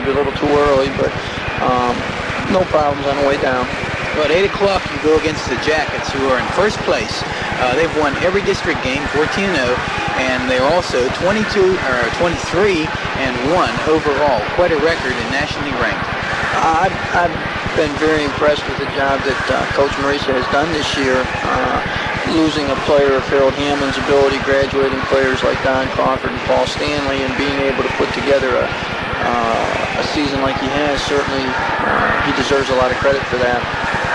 maybe a little too early, but no problems on the way down. Well, at 8 o'clock, you go against the Jackets, who are in first place. They've won every district game, 14-0, and they're also 23-1 overall. Quite a record and nationally ranked. I've been very impressed with the job that Coach Marisa has done this year, losing a player of Harold Hammond's ability, graduating players like Don Crawford and Paul Stanley, and being able to put together a season like he has. Certainly, he deserves a lot of credit for that.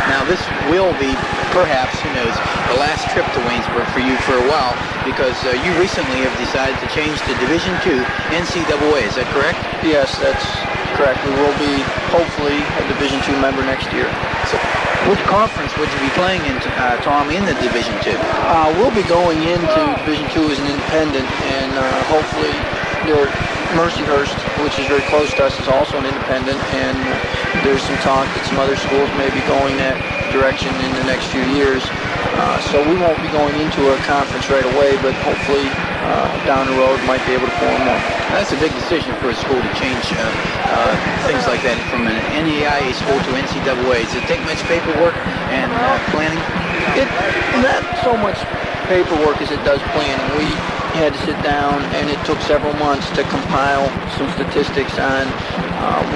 Now, this will be, perhaps, who knows, the last trip to Waynesburg for you for a while, because you recently have decided to change to Division II NCAA. Is that correct? Yes, that's correct. We will be, hopefully, a Division II member next year. So, which conference would you be playing in, Tom, in the Division II? We'll be going into Division II as an independent, and hopefully Mercyhurst, which is very close to us, is also an independent, and there's some talk that some other schools may be going that direction in the next few years. So we won't be going into a conference right away, but hopefully down the road might be able to form one. That's a big decision for a school to change things like that from an NAIA school to NCAA. Does it take much paperwork and planning? Not so much paperwork as it does planning. We had to sit down, and it took several months to compile some statistics on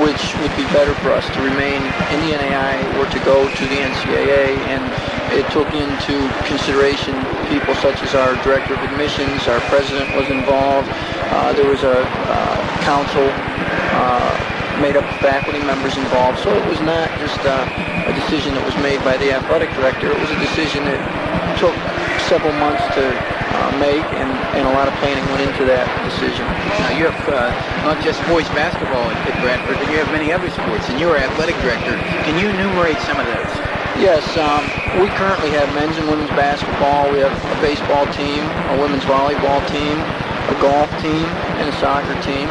which would be better for us to remain in the NAIA or to go to the NCAA, and it took into consideration people such as our director of admissions, our president was involved, there was a council made up of faculty members involved, so it was not just a decision that was made by the athletic director. It was a decision that took several months to make, and a lot of planning went into that decision. Now, you have not just boys basketball at Pitt Bradford, but you have many other sports, and you're athletic director. Can you enumerate some of those? Yes, we currently have men's and women's basketball. We have a baseball team, a women's volleyball team, a golf team, and a soccer team.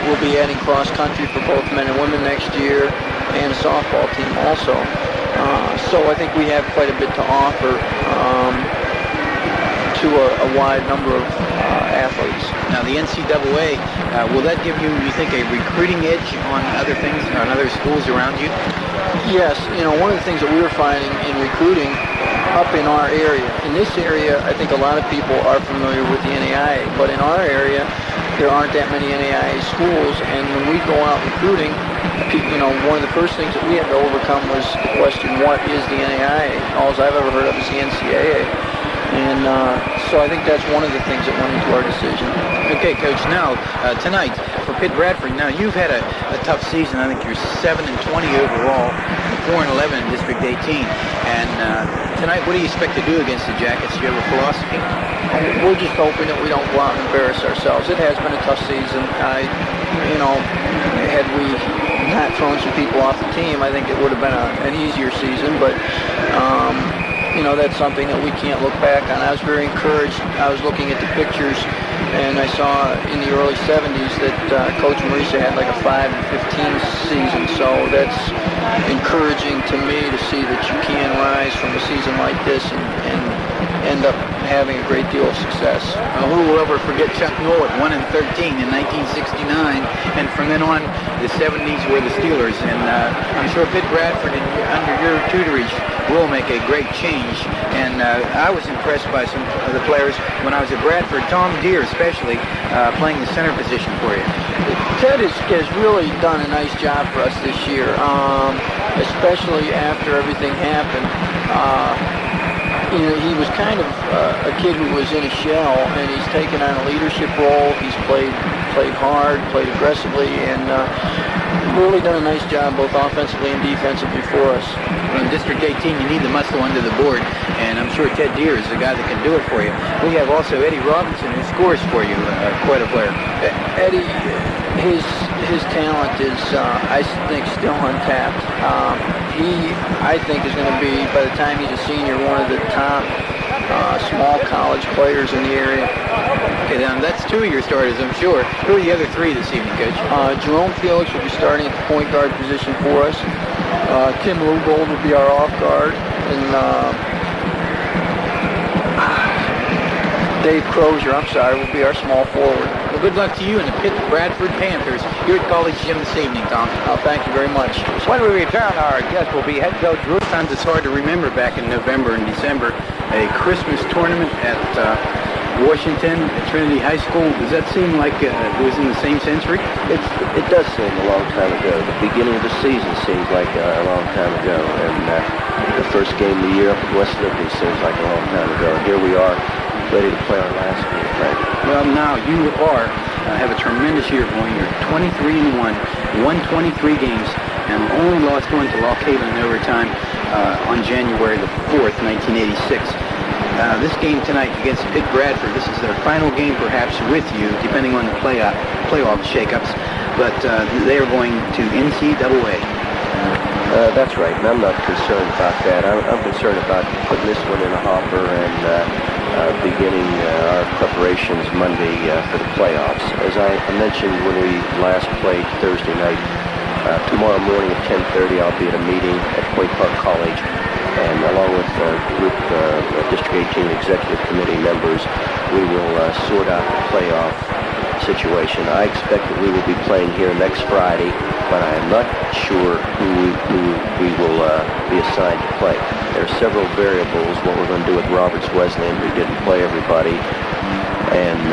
We'll be adding cross country for both men and women next year, and a softball team also. So I think we have quite a bit to offer to a wide number of athletes. Now, the NCAA, will that give you, think, a recruiting edge on other things, on other schools around you? Yes. One of the things that we were finding in recruiting up in our area, in this area, I think a lot of people are familiar with the NAIA, but in our area, there aren't that many NAIA schools, and when we go out recruiting, one of the first things that we had to overcome was the question, what is the NAIA? All I've ever heard of is the NCAA. And so I think that's one of the things that went into our decision. Okay, Coach, now, tonight, for Pitt Bradford, now you've had a tough season. I think you're 7-20 overall, 4-11 in District 18. And tonight, what do you expect to do against the Jackets? Do you have a philosophy? We're just hoping that we don't go out and embarrass ourselves. It has been a tough season. Had we not thrown some people off the team, I think it would have been an easier season, but that's something that we can't look back on. I was very encouraged. I was looking at the pictures, and I saw in the early 70s that Coach Marisa had like a 5-15 season, so that's encouraging to me to see that you can rise from a season like this and end up having a great deal of success. Who will ever forget Chuck Noll at 1-13 in 1969, and from then on, the 70s were the Steelers, and I'm sure Pitt Bradford, under your tutorage, will make a great change. And I was impressed by some of the players when I was at Bradford, Tom Deere especially, playing the center position for you. Ted has really done a nice job for us this year, especially after everything happened. He was kind of a kid who was in a shell, and he's taken on a leadership role. He's played hard, played aggressively, and really done a nice job both offensively and defensively for us. In District 18, you need the muscle under the board, and I'm sure Ted Deere is the guy that can do it for you. We have also Eddie Robinson, who scores for you, quite a player. Eddie, his talent is, I think, still untapped. He, I think, is going to be, by the time he's a senior, one of the top small college players in the area. Okay, now that's two of your starters, I'm sure. Who are the other three this evening, Coach? Jerome Felix will be starting at the point guard position for us. Tim Lugold will be our off guard, and Dave Crozier, I'm sorry, will be our small forward. Well, good luck to you and the Pitt Bradford Panthers here at College Gym this evening, Tom. Oh, thank you very much. When we return, our guest will be head coach Ruth. Sometimes it's hard to remember back in November and December, a Christmas tournament at Washington at Trinity High School. Does that seem like it was in the same century? It does seem a long time ago. The beginning of the season seems like a long time ago, and the first game of the year up at West Liberty seems like a long time ago. Here we are, ready to play our last game, Frank. Well, now you have a tremendous year going. You're 23-1, won 23 games, and only lost one to Lock Haven in overtime on January the 4th, 1986. This game tonight against Pitt Bradford, this is their final game perhaps with you, depending on the playoff shakeups, but they are going to NCAA. That's right, and I'm not concerned about that. I'm concerned about putting this one in a hopper and beginning our preparations Monday for the playoffs. As I mentioned when we last played Thursday night, tomorrow morning at 10:30 I'll be at a meeting at Point Park College, and along with a group of District 18 Executive Committee members, we will sort out the playoff situation. I expect that we will be playing here next Friday, but I am not sure who we will be assigned to play. There are several variables, what we're going to do with Roberts Wesleyan, who didn't play everybody, and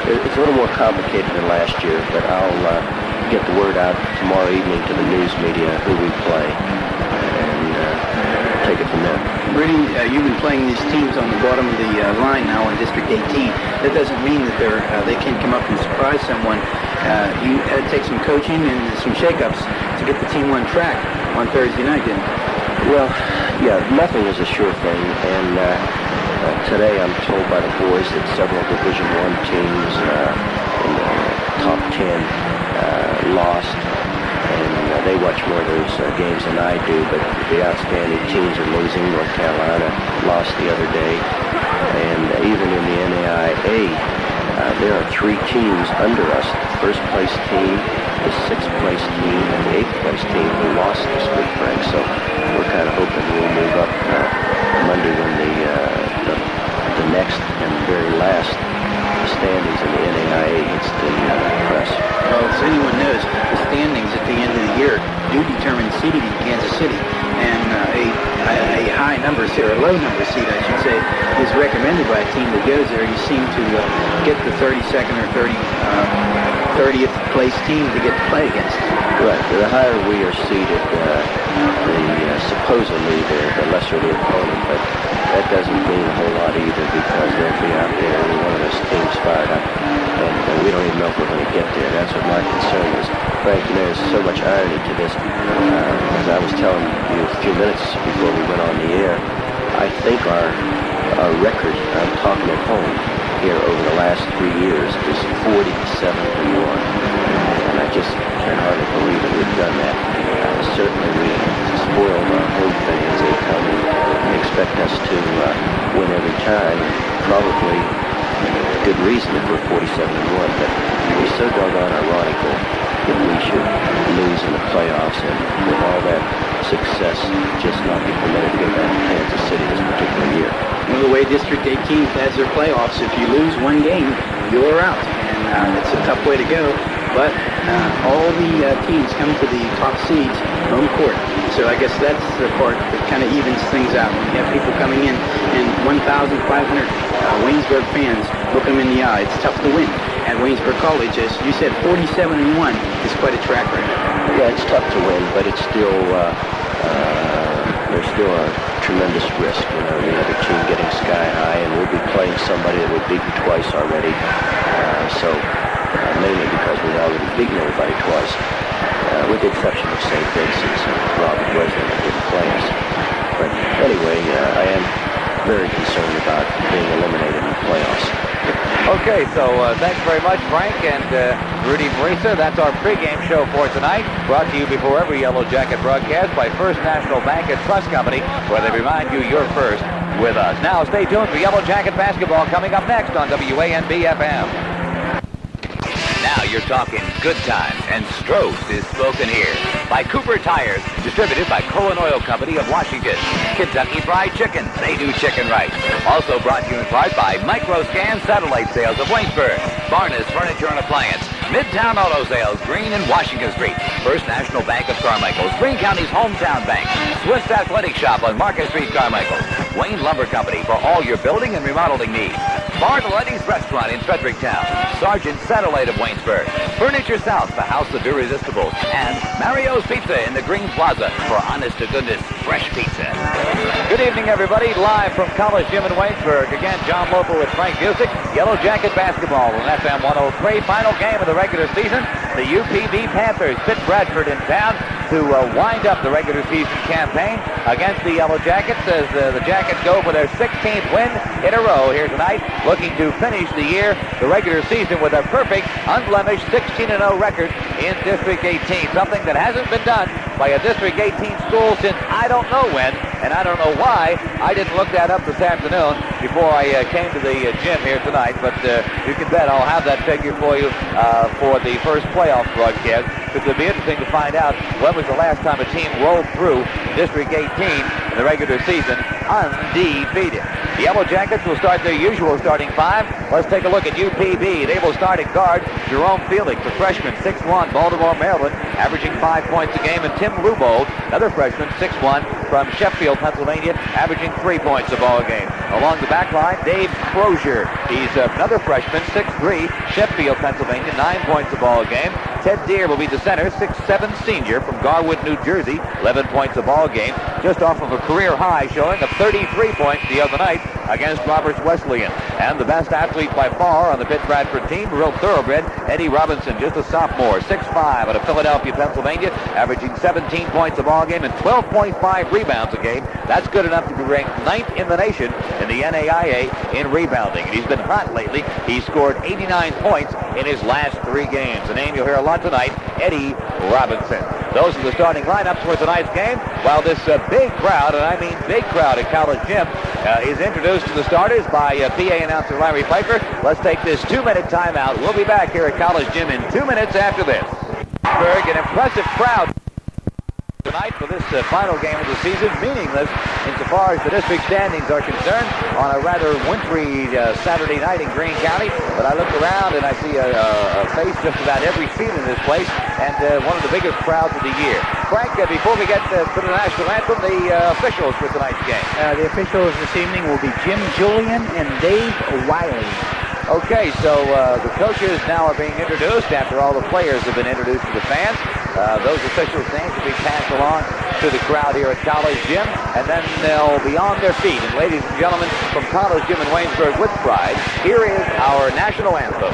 it's a little more complicated than last year, but I'll get the word out tomorrow evening to the news media who we play, and take it from there. Rudy, you've been playing these teams on the bottom of the line now in District 18. That doesn't mean that they can't come up and surprise someone. You had to take some coaching and some shakeups to get the team on track on Thursday night, didn't you? Well, yeah, nothing is a sure thing, and today I'm told by the boys that several Division I teams in the top 10 lost, and they watch more of those games than I do, but the outstanding teams are losing. North Carolina lost the other day, and even in the NAIA, there are 3 teams under us. The first place team, the 6th place team, and the 8th place team who lost this week, Frank. So we're kind of hoping we'll move up Monday when the next and very last standings in the NAIA hits the press. Well, as anyone knows, the standings at the end of the year do determine seeding in Kansas City, and a high number seed, or a low number seed, I should say, is recommended by a team that goes there. You seem to get the 32nd or 30th place team to get to play against. Right. The higher we are seeded, supposedly the lesser the opponent, but that doesn't mean a whole lot either, because they'll be out there and one of those teams fired up, and we don't even know if we're going to get there. That's what my concern is. Frank, you know, there's so much irony to this. As I was telling you a few minutes before we went on the air, I think our record, I'm talking at home here over the last 3 years, is 47-1. And I just can hardly believe that we've done that. Certainly we spoiled our home fans. They come and expect us to win every time. Probably good reason if we're 47-1, but it's so doggone ironical that we should lose in the playoffs and with all that success just not be permitted to go down to Kansas City this particular year. Well, the way District 18 has their playoffs, if you lose one game, you're out, and it's a tough way to go. But all the teams come to the top seeds home court. So I guess that's the part that kind of evens things out. When you have people coming in and 1,500 Waynesburg fans look them in the eye, it's tough to win. At Waynesburg College, as you said, 47-1 is quite a track record. Yeah, it's tough to win, but it's still there's still a tremendous risk. You know, the other team getting sky high, and we'll be playing somebody that we've beaten twice already. Mainly because we've already beaten everybody twice, with the exception of St. Vincent's and Robert Wesleyan that didn't play us. But anyway, I am very concerned about being eliminated in the playoffs. Okay, so thanks very much, Frank and Rudy Marisa. That's our pregame show for tonight, brought to you before every Yellow Jacket broadcast by First National Bank and Trust Company, where they remind you you're first with us. Now, stay tuned for Yellow Jacket basketball coming up next on WANB-FM. Now, you're talking good times, and Stroh's is spoken here. By Cooper Tires, distributed by Cohen Oil Company of Washington. Kentucky Fried Chicken, they do chicken right. Also brought to you in part by Microscan Satellite Sales of Waynesburg. Barnes Furniture and Appliance. Midtown Auto Sales, Green and Washington Street. First National Bank of Carmichael, Greene County's hometown bank. Swiss Athletic Shop on Market Street, Carmichael. Wayne Lumber Company for all your building and remodeling needs. Bartoletti's Restaurant in Fredericktown. Sergeant Satellite of Waynesburg. Furniture South, the House of Irresistibles. And Mario's Pizza in the Green Plaza for honest-to-goodness fresh pizza. Good evening, everybody. Live from College Gym in Waynesburg. Again, John Loper with Frank Busick. Yellow Jacket basketball on FM 103. Final game of the regular season. The UPB Panthers Pitt Bradford in town to wind up the regular season campaign against the Yellow Jackets as the Jackets go for their 16th win in a row here tonight, looking to finish the year, the regular season, with a perfect, unblemished 16-0 record in District 18, something that hasn't been done by a District 18 school since I don't know when, and I don't know why. I didn't look that up this afternoon before I came to the gym here tonight, but you can bet I'll have that figure for you for the first playoff broadcast. It'll be interesting to find out when was the last time a team rolled through District 18 in the regular season undefeated. The Yellow Jackets will start their usual starting five. Let's take a look at UPB. They will start at guard Jerome Felix, the freshman, 6'1", Baltimore, Maryland, averaging 5 points a game, and Tim Lubold, another freshman, 6'1", from Sheffield, Pennsylvania, averaging 3 points a ball game. Along the back line, Dave Crozier. He's another freshman, 6'3", Sheffield, Pennsylvania, 9 points a ball game. Ted Deere will be the center, 6'7", senior from Garwood, New Jersey, 11 points a ball game, just off of a career high showing of 33 points the other night against Roberts Wesleyan. And the best athlete by far on the Pitt Bradford team, real thoroughbred, Eddie Robinson, just a sophomore, 6'5", out of Philadelphia, Pennsylvania, averaging 17 points a ball game and 12.5 rebounds a game. That's good enough to be ranked 9th in the nation in the NAIA in rebounding. And he's been hot lately. He scored 89 points in his last 3 games. A name you'll hear a lot tonight, Eddie Robinson. Those are the starting lineups for tonight's game, while this big crowd, and I mean big crowd at College Gym, is introduced to the starters by PA announcer Larry Piper. Let's take this 2-minute timeout. We'll be back here at College Gym in 2 minutes after this. An impressive crowd tonight for this final game of the season, meaningless insofar as the district standings are concerned on a rather wintry Saturday night in Greene County. But I look around and I see a face just about every seat in this place, and one of the biggest crowds of the year. Frank, before we get to the national anthem, the officials for tonight's game. The officials this evening will be Jim Julian and Dave Wiley. Okay, so the coaches now are being introduced after all the players have been introduced to the fans. Those officials' names will be passed along to the crowd here at College Gym, and then they'll be on their feet. And ladies and gentlemen, from College Gym in Waynesburg with pride, here is our national anthem.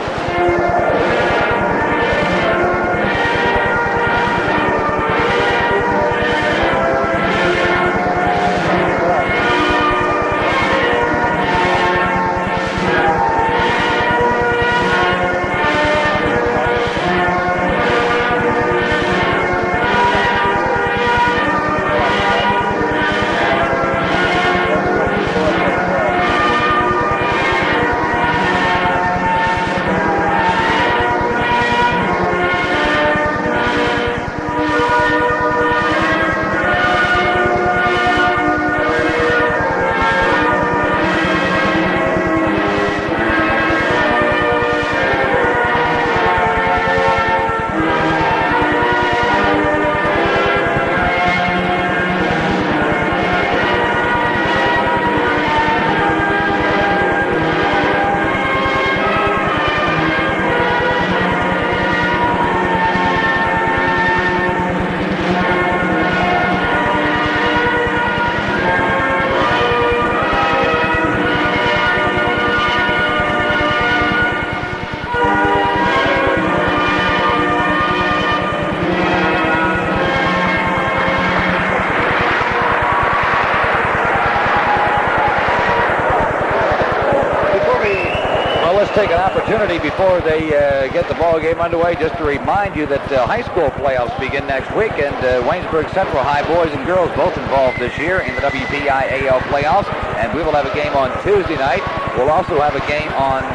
Take an opportunity before they get the ball game underway just to remind you that high school playoffs begin next week, and Waynesburg Central High boys and girls both involved this year in the WPIAL playoffs, and we will have a game on Tuesday night We'll also have a game on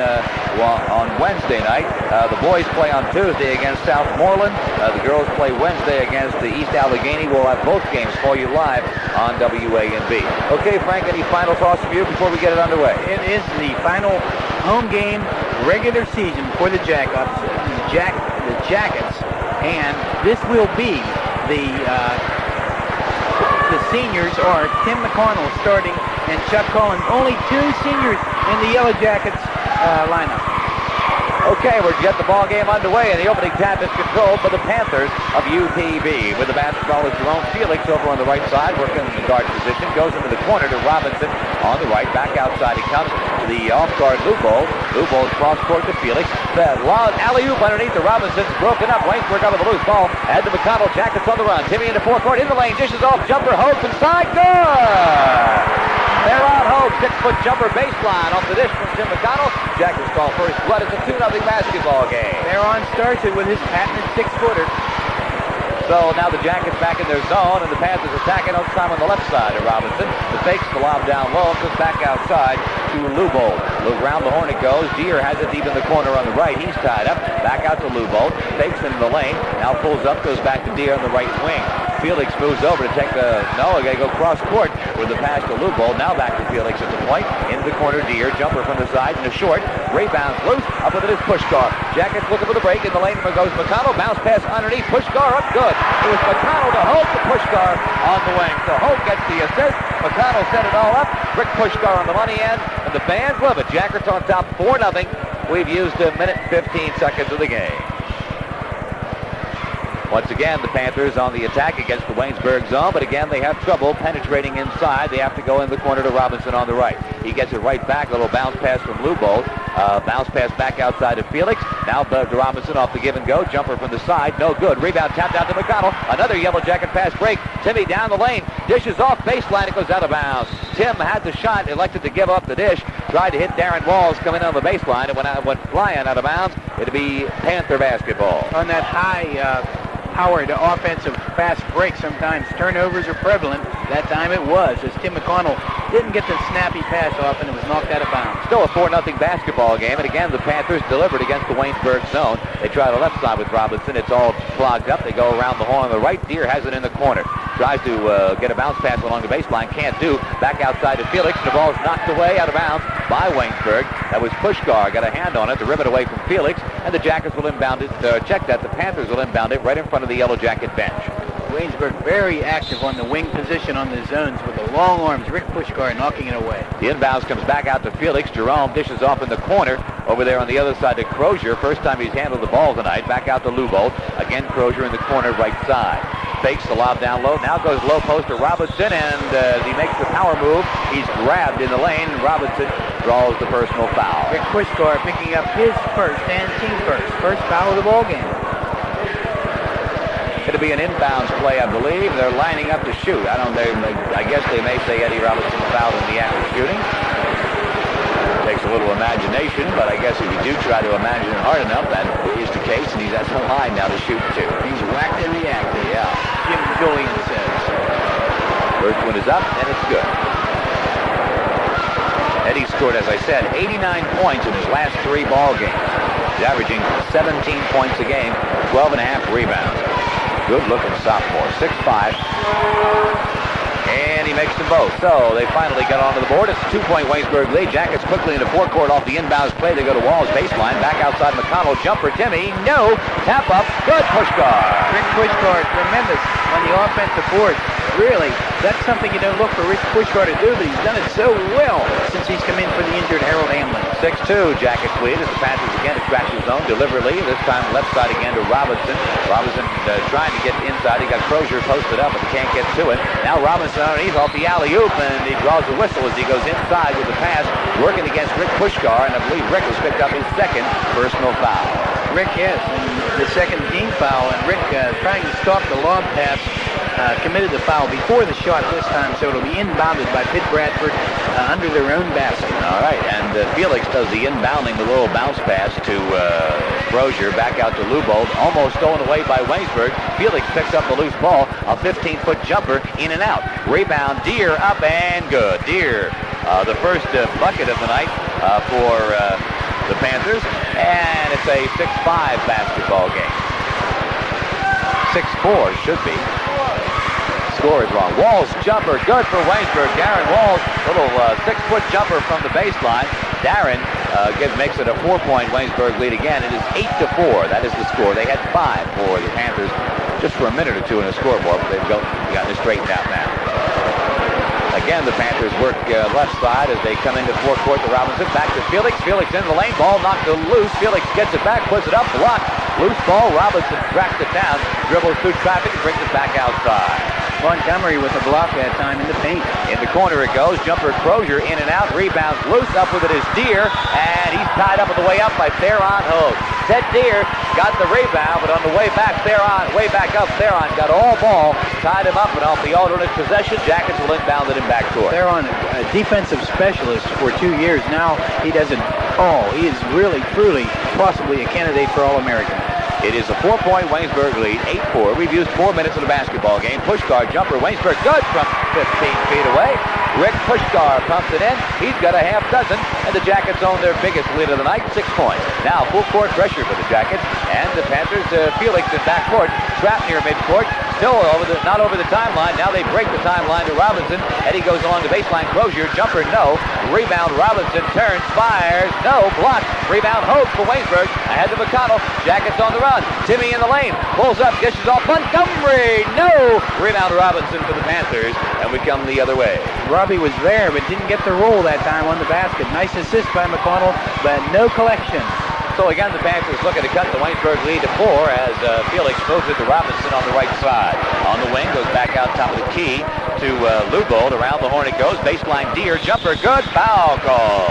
Wednesday night. The boys play on Tuesday against Southmoreland. The girls play Wednesday against the East Allegheny. We'll have both games for you live on WANB. Okay, Frank, any final thoughts from you before we get it underway? It is the final home game regular season for the Jackets, and this will be the seniors are Tim McConnell starting and Chuck Collins. Only 2 seniors in the Yellow Jackets lineup. Okay, we're get the ball game underway, and the opening tap is controlled by the Panthers of UPB. With the basketball is Jerome Felix over on the right side, working in the guard position, goes into the corner to Robinson on the right, back outside. He comes to the off-guard Lubold. Lubold cross court to Felix. The long alley-oop underneath the Robinson's broken up. Waynesburg out of the loose ball. Add to McConnell. Jackets on the run. Timmy into forecourt in the lane. Dishes off. Jumper. Hogue inside. Good! They're on Hogue. 6-foot jumper baseline off the dish from Tim McConnell. Jackets call first blood. It's a 2-0 basketball game. They're on Starship with his patented 6-footer. So now the Jackets back in their zone, and the Panthers attacking on time on the left side of Robinson. The fakes the lob down low, comes back outside to Lubold. Around the horn it goes. Deere has it deep in the corner on the right. He's tied up. Back out to Lubold. Fakes into the lane. Now pulls up, goes back to Deere on the right wing. Felix moves over to take the... No, they go cross court with the pass to Lubold. Now back to Felix at the point. Into the corner, Deere. Jumper from the side and a short. Rebounds loose. Up with it is Puskar. Jackets looking for the break. In the lane goes McConnell. Bounce pass underneath. Puskar up good. It was McConnell to Hogue to Puskar on the wing. So Hogue gets the assist. McConnell set it all up. Rick Puskar on the money end. And the fans love it. Jackets on top 4-0. We've used a minute and 15 seconds of the game. Once again, the Panthers on the attack against the Waynesburg zone, but again, they have trouble penetrating inside. They have to go in the corner to Robinson on the right. He gets it right back, a little bounce pass from Lubold. Bounce pass back outside to Felix. Now to Robinson off the give and go. Jumper from the side, no good. Rebound tapped out to McConnell. Another Yellow Jacket pass break. Timmy down the lane. Dishes off baseline. It goes out of bounds. Tim had the shot, elected to give up the dish. Tried to hit Darren Walls coming on the baseline. It went flying out of bounds. It'll be Panther basketball. On that high powered offensive fast break, sometimes turnovers are prevalent. That time it was, as Tim McConnell didn't get the snappy pass off and it was knocked out of bounds. Still a 4-0 basketball game, and again the Panthers delivered against the Waynesburg zone. They try the left side with Robinson. It's all clogged up. They go around the horn on the right. Deere has it in the corner. Tries to get a bounce pass along the baseline. Can't do. Back outside to Felix. The ball's knocked away out of bounds by Waynesburg. That was Puskar. Got a hand on it to rip it away from Felix. And the Jackets will inbound it. Check that. The Panthers will inbound it right in front of the Yellow Jacket bench. Waynesburg very active on the wing position on the zones with the long arms. Rick Puskar knocking it away. The inbounds comes back out to Felix. Jerome dishes off in the corner. Over there on the other side to Crozier. First time he's handled the ball tonight. Back out to Lubold. Again Crozier in the corner right side. Fakes the lob down low. Now goes low post to Robinson, and as he makes the power move, he's grabbed in the lane. Robinson draws the personal foul. Rick Puskar picking up his first and team first foul of the ball game. It'll be an inbounds play, I believe. They're lining up to shoot. I guess they may say Eddie Robinson fouled in the act of shooting. Takes a little imagination, but I guess if you do try to imagine it hard enough, that is the case, and he's at the line now to shoot two. He's whacked in the act. Yeah. Jim Julian says. First one is up, and it's good. Eddie scored, as I said, 89 points in his last 3 ball games. He's averaging 17 points a game, 12.5 rebounds. Good-looking sophomore, 6'5". And he makes them both. So they finally got onto the board. It's a 2-point Waynesburg lead. Jackets quickly into forecourt off the inbounds play. They go to Walls baseline. Back outside McConnell. Jumper Timmy. No. Tap up. Good Puskar. Rick Puskar, tremendous on the offensive board. Really, that's something you don't look for Rick Puskar to do, but he's done it so well since he's come in for the injured Harold Hamlin. 6-2. Jackets lead as the Panthers again extract his zone deliberately. This time left side again to Robinson. Robinson trying to get inside. He got Crozier posted up, but he can't get to it. Now Robinson underneath off the alley-oop, and he draws the whistle as he goes inside with the pass, working against Rick Puskar, and I believe Rick has picked up his second personal foul. Rick, yes, and the second team foul, and Rick trying to stop the lob pass, committed the foul before the shot this time, so it'll be inbounded by Pitt Bradford under their own basket. All right, and Felix does the inbounding, the little bounce pass to Crozier, back out to Lubold, almost stolen away by Waynesburg. Felix picks up the loose ball, a 15-foot jumper, in and out. Rebound, Deere up and good. Deere, the first bucket of the night, for the Panthers, and it's a 6-5 basketball game. 6-4 should be. Score is wrong. Wall's jumper, good for Waynesburg. Darren Wall's little 6-foot jumper from the baseline. Darren makes it a 4-point Waynesburg lead again. It is 8-4. That is the score. They had 5 for the Panthers just for a minute or two in the scoreboard, but they've gotten it straightened out now. Again, the Panthers work left side as they come into forecourt to Robinson. Back to Felix. Felix into the lane. Ball knocked loose. Felix gets it back, puts it up, blocked. Loose ball. Robinson tracks it down, dribbles through traffic, and brings it back outside. Montgomery with a block that time in the paint. In the corner it goes. Jumper Crozier in and out. Rebounds loose. Up with it is Deere. And he's tied up on the way up by Theron Hogue. Ted Deere got the rebound, but on the way back, way back up, Theron got all ball. Tied him up, and off the alternate possession, Jackets will inbound it in backcourt. Theron, a defensive specialist for 2 years now. He does it all. He is really, truly, possibly a candidate for All-American. It is a 4-point Waynesburg lead, 8-4. We've used 4 minutes of the basketball game. Puskar jumper, Waynesburg good from 15 feet away. Rick Puskar pumps it in. He's got a half dozen, and the Jackets own their biggest lead of the night, 6 points. Now full court pressure for the Jackets, and the Panthers, Felix in backcourt, trapped near midcourt, still not over the timeline. Now they break the timeline to Robinson. Eddie goes along the baseline. Crozier, jumper, no. Rebound, Robinson turns, fires, no, blocked. Rebound, Hogue for Waynesburg. Ahead to McConnell. Jackets on the run. Timmy in the lane. Pulls up, dishes off Montgomery. No! Rebound, Robinson for the Panthers. And we come the other way. Robbie was there, but didn't get the roll that time on the basket. Nice assist by McConnell, but no collection. So again, the Panthers looking to cut the Waynesburg lead to 4 as Felix throws it to Robinson on the right side. On the wing, goes back out top of the key to Lubold. Around the horn it goes. Baseline Deere, jumper good, foul call.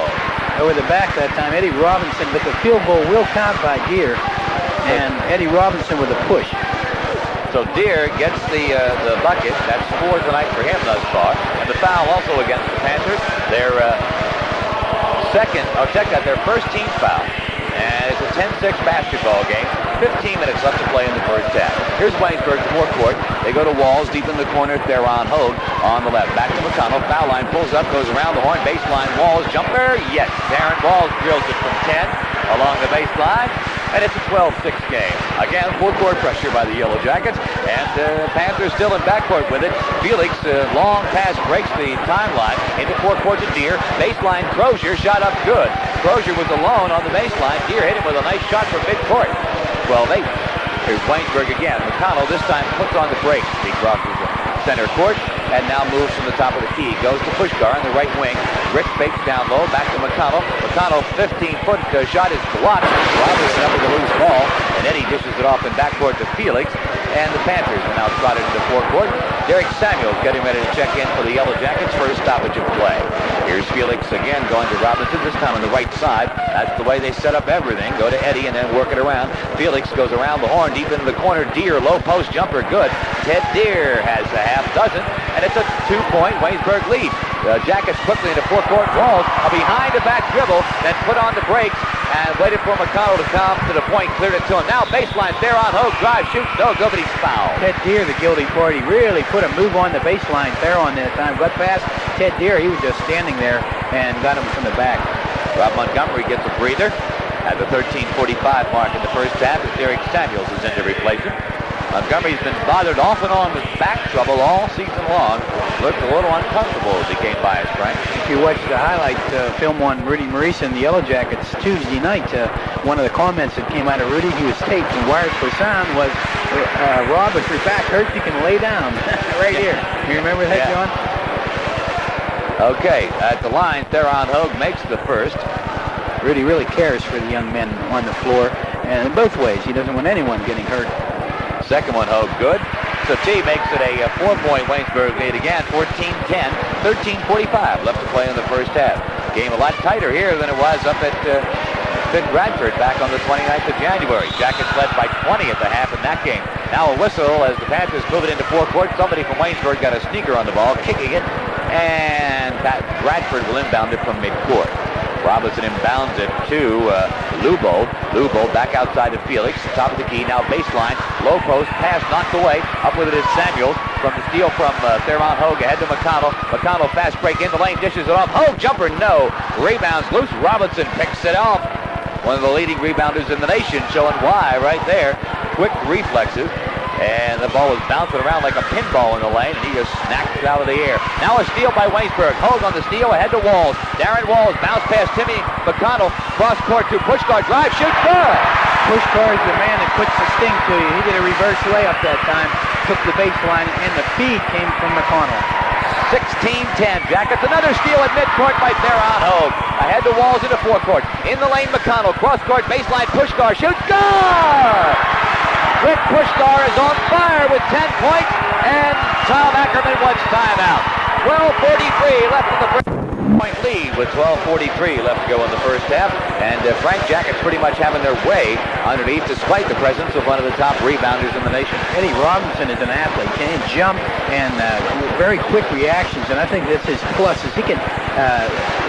Over the back that time, Eddie Robinson, but the field goal will count by Deere. And Eddie Robinson with a push. So Deere gets the bucket. That's 4 tonight for him thus far. And the foul also against the Panthers. Their their first team foul. And it's a 10-6 basketball game. 15 minutes left to play in the first half. Here's Waynesburg's forecourt. They go to Walls deep in the corner. Theron Hogue on the left. Back to McConnell. Foul line pulls up, goes around the horn. Baseline Walls. Jumper. Yes. Darren Walls drills it from 10 along the baseline. And it's a 12-6 game. Again, forecourt pressure by the Yellow Jackets. And Panthers still in backcourt with it. Felix, long pass breaks the timeline. Into forecourt to Deere. Baseline Crozier. Shot up good. Crozier was alone on the baseline. Deere hit him with a nice shot from midcourt. 12-8. Here's Waynesburg again. McConnell this time puts on the brakes. He crosses the center court and now moves from the top of the key. Goes to Puskar on the right wing. Rick fakes down low. Back to McConnell. McConnell 15-foot shot is blocked. Robinson up with a loose ball. And Eddie dishes it off in backcourt to Felix. And the Panthers are now trotted into forecourt. Derek Samuels getting ready to check in for the Yellow Jackets for a stoppage of play. Here's Felix again going to Robinson, this time on the right side. That's the way they set up everything. Go to Eddie and then work it around. Felix goes around the horn, deep into the corner. Deere, low post jumper, good. Ted Deere has a half dozen, and it's a 2-point Waynesburg lead. The Jackets quickly into forecourt. Walls, a behind-the-back dribble, then put on the brakes and waited for McConnell to come to the point, cleared it to him. Now baseline, Theron Hogue, drive, shoots, no good, but he's fouled. Ted Deere, the guilty party, really put a move on the baseline. Theron that time got past Ted Deere. He was just standing there and got him from the back. Rob Montgomery gets a breather at the 13:45 mark in the first half as Derek Samuels is in to replace him. Montgomery's been bothered off and on with back trouble all season long. Looked a little uncomfortable as he came by us, Frank. If you watch the highlight film on Rudy Maurice and the Yellow Jackets Tuesday night, one of the comments that came out of Rudy, he was taped and wired for sound, was, Rob, if your back hurts, you can lay down. Right here. You remember that, John? Okay, at the line, Theron Hogue makes the first. Rudy really cares for the young men on the floor, and in both ways. He doesn't want anyone getting hurt. Second one, Hogue, good. So T makes it a 4-point Waynesburg lead again, 14-10, 13:45 left to play in the first half. Game a lot tighter here than it was up at Pittsburgh Bradford back on the 29th of January. Jackets led by 20 at the half in that game. Now a whistle as the Panthers move it into forecourt. Somebody from Waynesburg got a sneaker on the ball, kicking it, and Bradford will inbound it from midcourt. Robinson inbounds it to Lubo. Lubo back outside to Felix. Top of the key. Now baseline. Low post. Pass knocked away. Up with it is Samuels. From the steal from Fairmont Hogue. Ahead to McConnell. McConnell fast break in the lane. Dishes it off. Hogue jumper. No. Rebounds loose. Robinson picks it off. One of the leading rebounders in the nation, showing why right there. Quick reflexes. And the ball was bouncing around like a pinball in the lane, and he just snapped it out of the air. Now a steal by Waynesburg. Hogue on the steal, ahead to Walls. Darren Walls, bounce past Timmy McConnell. Cross court to Puskar, drive, shoot, good! Puskar is the man that puts the sting to you. He did a reverse layup that time, took the baseline, and the feed came from McConnell. 16-10. Jackets, another steal at midcourt by Fairmont Hogue. Ahead to Walls into forecourt. In the lane, McConnell. Cross court, baseline, Puskar, shoots, score! Rick Puskar is on fire with 10 points, and Tom Ackerman wants timeout. 12:43 left in the point lead with 12:43 left to go in the first half, and Frank Jackets pretty much having their way underneath despite the presence of one of the top rebounders in the nation. Eddie Robinson is an athlete, can jump and very quick reactions, and I think that's his plus. Is he can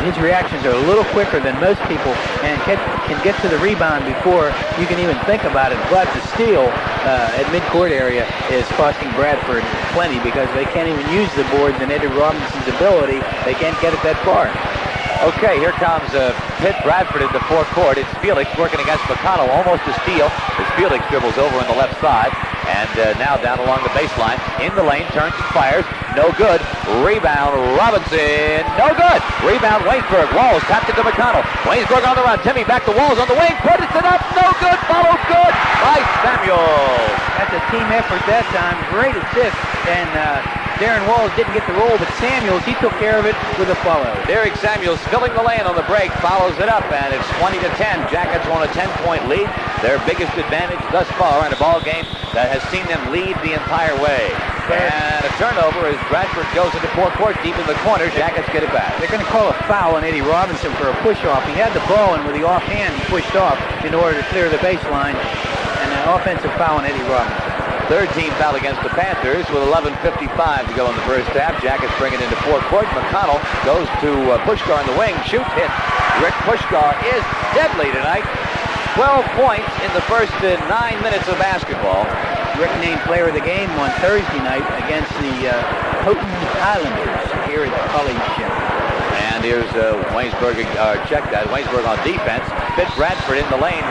his reactions are a little quicker than most people, and can get to the rebound before you can even think about it. But the steal at midcourt area is costing Bradford plenty because they can't even use the boards, and Eddie Robinson's ability, they can't get it that far. Okay, here comes Pitt Bradford into forecourt. It's Felix working against McConnell, almost a steal as Felix dribbles over on the left side. And now down along the baseline, in the lane, turns and fires, no good. Rebound, Robinson, no good. Rebound, Waynesburg. Walls tapped it to McConnell. Waynesburg on the run. Timmy back to Walls on the wing, puts it up, no good. Follow good by Samuels. That's a team effort that time. Great assist, and Darren Walls didn't get the roll, but Samuels, he took care of it with a follow. Derek Samuels filling the lane on the break, follows it up, and it's 20-10. Jackets want a 10-point lead. Their biggest advantage thus far in a ball game that has seen them lead the entire way. And a turnover as Bradford goes into forecourt deep in the corner. Jackets get it back. They're going to call a foul on Eddie Robinson for a push-off. He had the ball, and with the offhand, he pushed off in order to clear the baseline. And an offensive foul on Eddie Robinson. Third team foul against the Panthers with 11:55 to go in the first half. Jackets bring it into forecourt. McConnell goes to Puskar on the wing. Shoot, hit. Rick Puskar is deadly tonight. 12 points in the first 9 minutes of basketball. Rick named player of the game on Thursday night against the Hogue Islanders here at the college gym. And here's Waynesburg, check that, Waynesburg on defense. Pitt Bradford in the lane,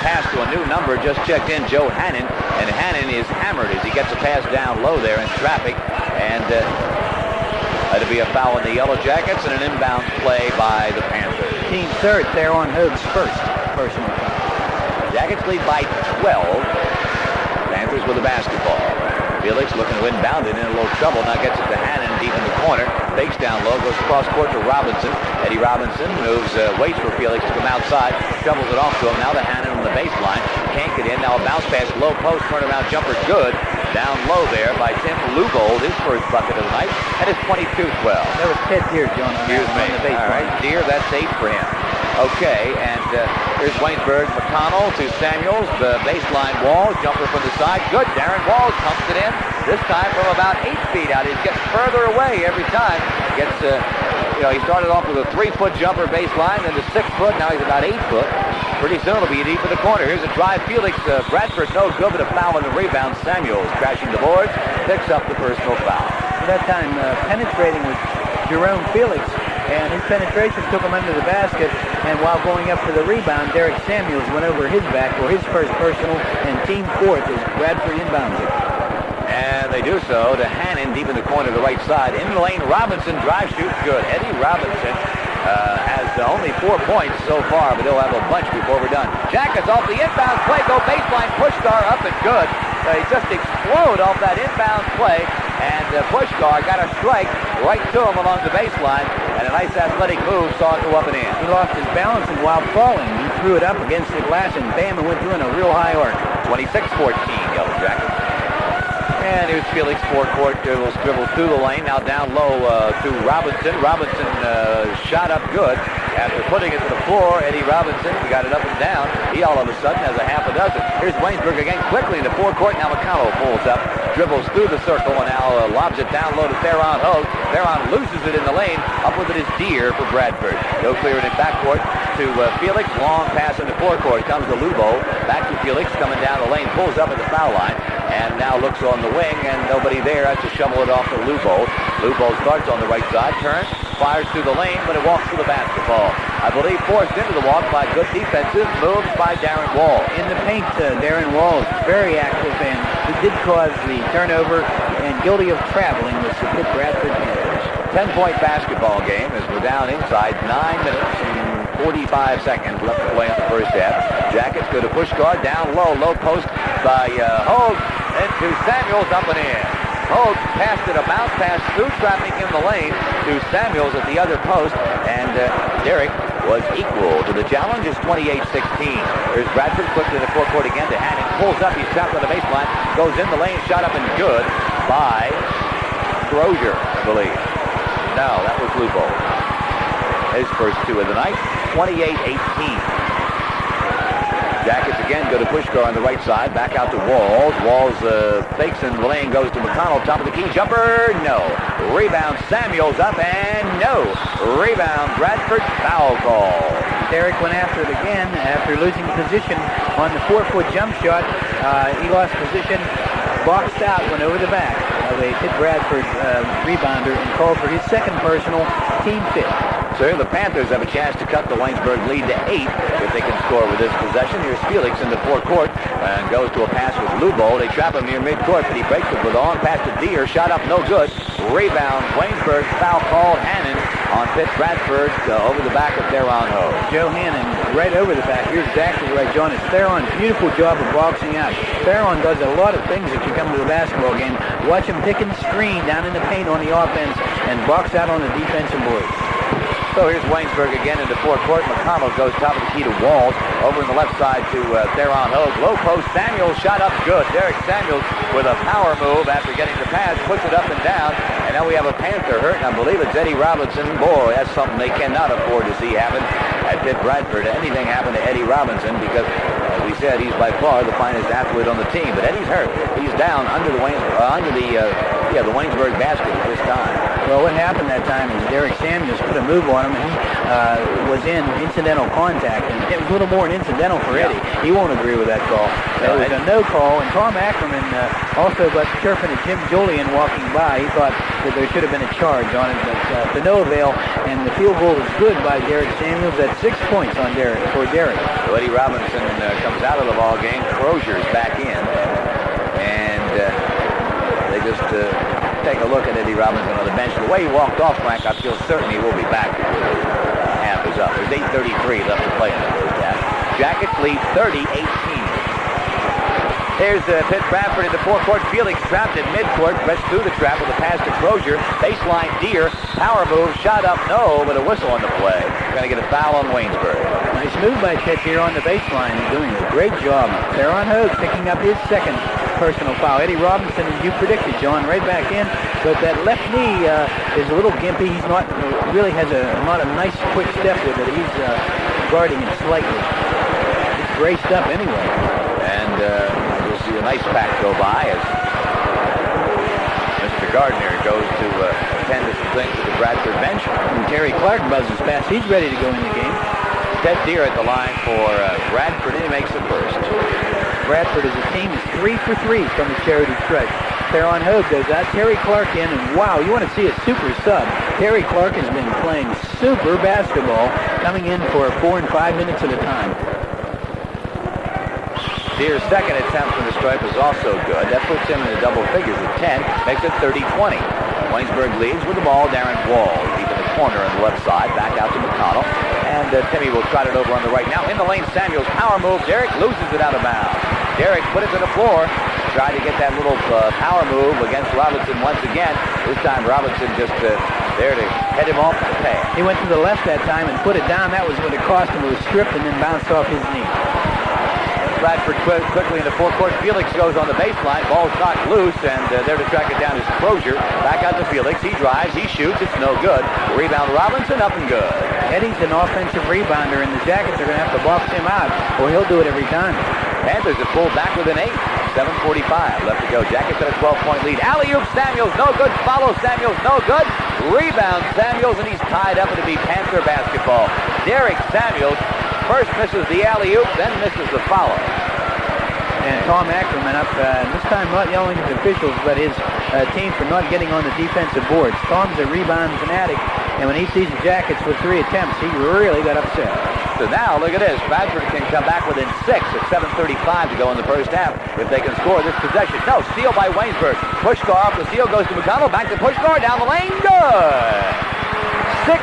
pass to a new number, just checked in, Joe Hannon. And Hannon is hammered as he gets a pass down low there in traffic. And that'll be a foul on the Yellow Jackets and an inbounds play by the Panthers. Team third there on Hogue's first personal foul. Jackets lead by 12. Panthers with the basketball. Felix looking to inbound it, in a little trouble. Now gets it to Hannon deep in the corner. Fakes down low, goes across court to Robinson. Eddie Robinson moves, waits for Felix to come outside. Shovels it off to him. Now to Hannon on the baseline. Can't get in. Now a bounce pass, low post, turnaround jumper, good. Down low there by Tim Lugold, his first bucket of the night. And it's 22-12. That was Ted Deere, John, on Excuse me. on the baseline. All right, Deere, that's 8 for him. Okay, and here's Waynesburg, McConnell to Samuels, the baseline Walls, jumper from the side, good, Darren Walls pumps it in, this time from about 8 feet out. He's getting further away every time. Gets, he started off with a 3-foot jumper baseline, then to 6 foot, now he's about 8 foot. Pretty soon it'll be deep in the corner. Here's a drive, Felix, Bradford, no good, but a foul on the rebound. Samuels crashing the boards, picks up the personal foul. At that time, penetrating was Jerome Felix, and his penetration took him under the basket, and while going up for the rebound, Derek Samuels went over his back for his first personal, and team fourth as Bradford inbounds it. And they do so to Hannon deep in the corner to the right side. In the lane, Robinson, drive, shoots, good. Eddie Robinson has only 4 points so far, but he'll have a bunch before we're done. Jackets off the inbound play, go baseline, Puskar up and good. He just explode off that inbound play, and Puskar got a strike right to him along the baseline, and a nice athletic move saw it go up and in. He lost his balance, and while falling, he threw it up against the glass, and bam, it went through in a real high arc. 26-14, Yellow Jackets. And here's Felix forecourt, dribbles through the lane, now down low to Robinson. Robinson shot up good. After putting it to the floor, Eddie Robinson, he got it up and down. He all of a sudden has a half a dozen. Here's Waynesburg again quickly in the forecourt. Now McConnell pulls up. dribbles through the circle and now lobs it down low to Theron Hogue. Theron loses it in the lane. Up with it is Deere for Bradford. They'll clear it in backcourt to Felix. Long pass into forecourt. Comes to Lubo. Back to Felix coming down the lane. Pulls up at the foul line and now looks on the wing and nobody there. Has to shovel it off to Lubo. Lubo starts on the right side. Turns. Fires through the lane, but it walks to the basketball. I believe forced into the walk by good defensive moves by Darren Wall. In the paint, Darren Wall is very active, and he did cause the turnover and guilty of traveling with the Pitt Bradford Panthers. 10-point basketball game as we're down inside 9 minutes and 45 seconds left to play in the first half. Jackets go to Puskar, down low post by Hogue, into Samuels, up and in. Hogue passed it, a bounce pass through traffic in the lane to Samuels at the other post, and Derek was equal to the challenge. It's 28-16. There's Bradford, flipped to the forecourt again to Hannon, pulls up, he's trapped on the baseline, goes in the lane, shot up and good by Crozier, I believe. No, that was Lubo. His first two of the night, 28-18. Jackets again go to Puskar on the right side. Back out to Walls. Walls fakes in the lane, goes to McConnell. Top of the key. Jumper. No. Rebound. Samuels up and no. Rebound. Bradford. Foul call. Derek went after it again after losing position on the 4-foot jump shot. He lost position. Boxed out. Went over the back of a Pitt Bradford rebounder and called for his second personal, team fifth. So here the Panthers have a chance to cut the Waynesburg lead to 8 if they can score with this possession. Here's Felix in the forecourt and goes to a pass with Lubo. They trap him near midcourt, but he breaks it with a long pass to Deere. Shot up, no good. Rebound, Waynesburg. Foul called. Hannon on Pitt Bradford over the back of Theron Hogue. Joe Hannon right over the back. You're exactly right, John. It's Theron. Beautiful job of boxing out. Theron does a lot of things if you come to the basketball game. Watch him pick and screen down in the paint on the offense and box out on the defensive boards. So here's Waynesburg again into forecourt. McConnell goes top of the key to Walls. Over on the left side to Theron Hogue. Low post. Samuels shot up good. Derek Samuels with a power move after getting the pass. Puts it up and down. And now we have a Panther hurt. And I believe it's Eddie Robinson. Boy, that's something they cannot afford to see happen at Pitt Bradford. Anything happen to Eddie Robinson because, as we said, he's by far the finest athlete on the team. But Eddie's hurt. He's down under the Waynesburg basket at this time. Well, what happened that time is Derek Samuels put a move on him, and he was in incidental contact, and it was a little more incidental for Eddie. He won't agree with that call. It was a no call, and Tom Ackerman also got chirping at Jim Julian walking by. He thought that there should have been a charge on it, but to no avail, and the field goal was good by Derek Samuels at 6 points on for Derek. So Eddie Robinson comes out of the ball game. Crozier's back in, and they just take a look at Eddie Robinson on the bench. The way he walked off, Frank, I feel certain he will be back. Half is up. There's 8:33 left to play in the first half. Jackets lead 30-18. Here's Pitt Bradford in the forecourt. Felix trapped in midcourt. Pressed through the trap with a pass to Crozier. Baseline Deere. Power move. Shot up. No, but a whistle on the play. Going to get a foul on Waynesburg. Nice move by Chet here on the baseline. He's doing a great job. Theron Hogue picking up his second personal foul. Eddie Robinson, as you predicted, John, right back in. But that left knee is a little gimpy. He's not really has not a nice quick step with it. He's guarding it slightly. It's braced up anyway. And we'll see a nice pack go by as Mr. Gardner goes to attend to some things at the Bradford bench. And Terry Clark buzzes past. He's ready to go in the game. Ted Deere at the line for Bradford, and he makes it first. Bradford as a team is 3 for 3 from the charity stripe. Theron Hogue goes out. Terry Clark in, and wow, you want to see a super sub. Terry Clark has been playing super basketball, coming in for 4 and 5 minutes at a time. Deere's second attempt from the stripe is also good. That puts him in the double figures at 10, makes it 30-20. Waynesburg leads with the ball. Darren Wall deep in the corner on the left side, back out to McConnell. And Timmy will trot it over on the right. Now in the lane, Samuels, power move. Derek loses it out of bounds. Derek put it to the floor. Tried to get that little power move against Robinson once again. This time Robinson just there to head him off the pass. He went to the left that time and put it down. That was what it cost him. It was stripped and then bounced off his knee. Bradford quickly in the forecourt. Felix goes on the baseline. Ball's knocked loose, and there to track it down is Crozier. Back out to Felix. He drives. He shoots. It's no good. Rebound Robinson, up and good. Eddie's an offensive rebounder, and the Jackets are going to have to box him out, or he'll do it every time. Panthers have pulled back within 8. 7:45 left to go. Jackets at a 12-point lead. Alley-oop, Samuels, no good. Follow, Samuels, no good. Rebound, Samuels, and he's tied up. It'll be Panther basketball. Derek Samuels first misses the alley-oop, then misses the follow. And Tom Ackerman up, this time not yelling at the officials, but his team for not getting on the defensive boards. Tom's a rebound fanatic, and when he sees the Jackets with 3 attempts, he really got upset. So now, look at this. Bradford can come back within 6 at 7:35 to go in the first half if they can score this possession. No, steal by Waynesburg. Puskar off the steal, goes to McConnell, back to Puskar, down the lane, good! 16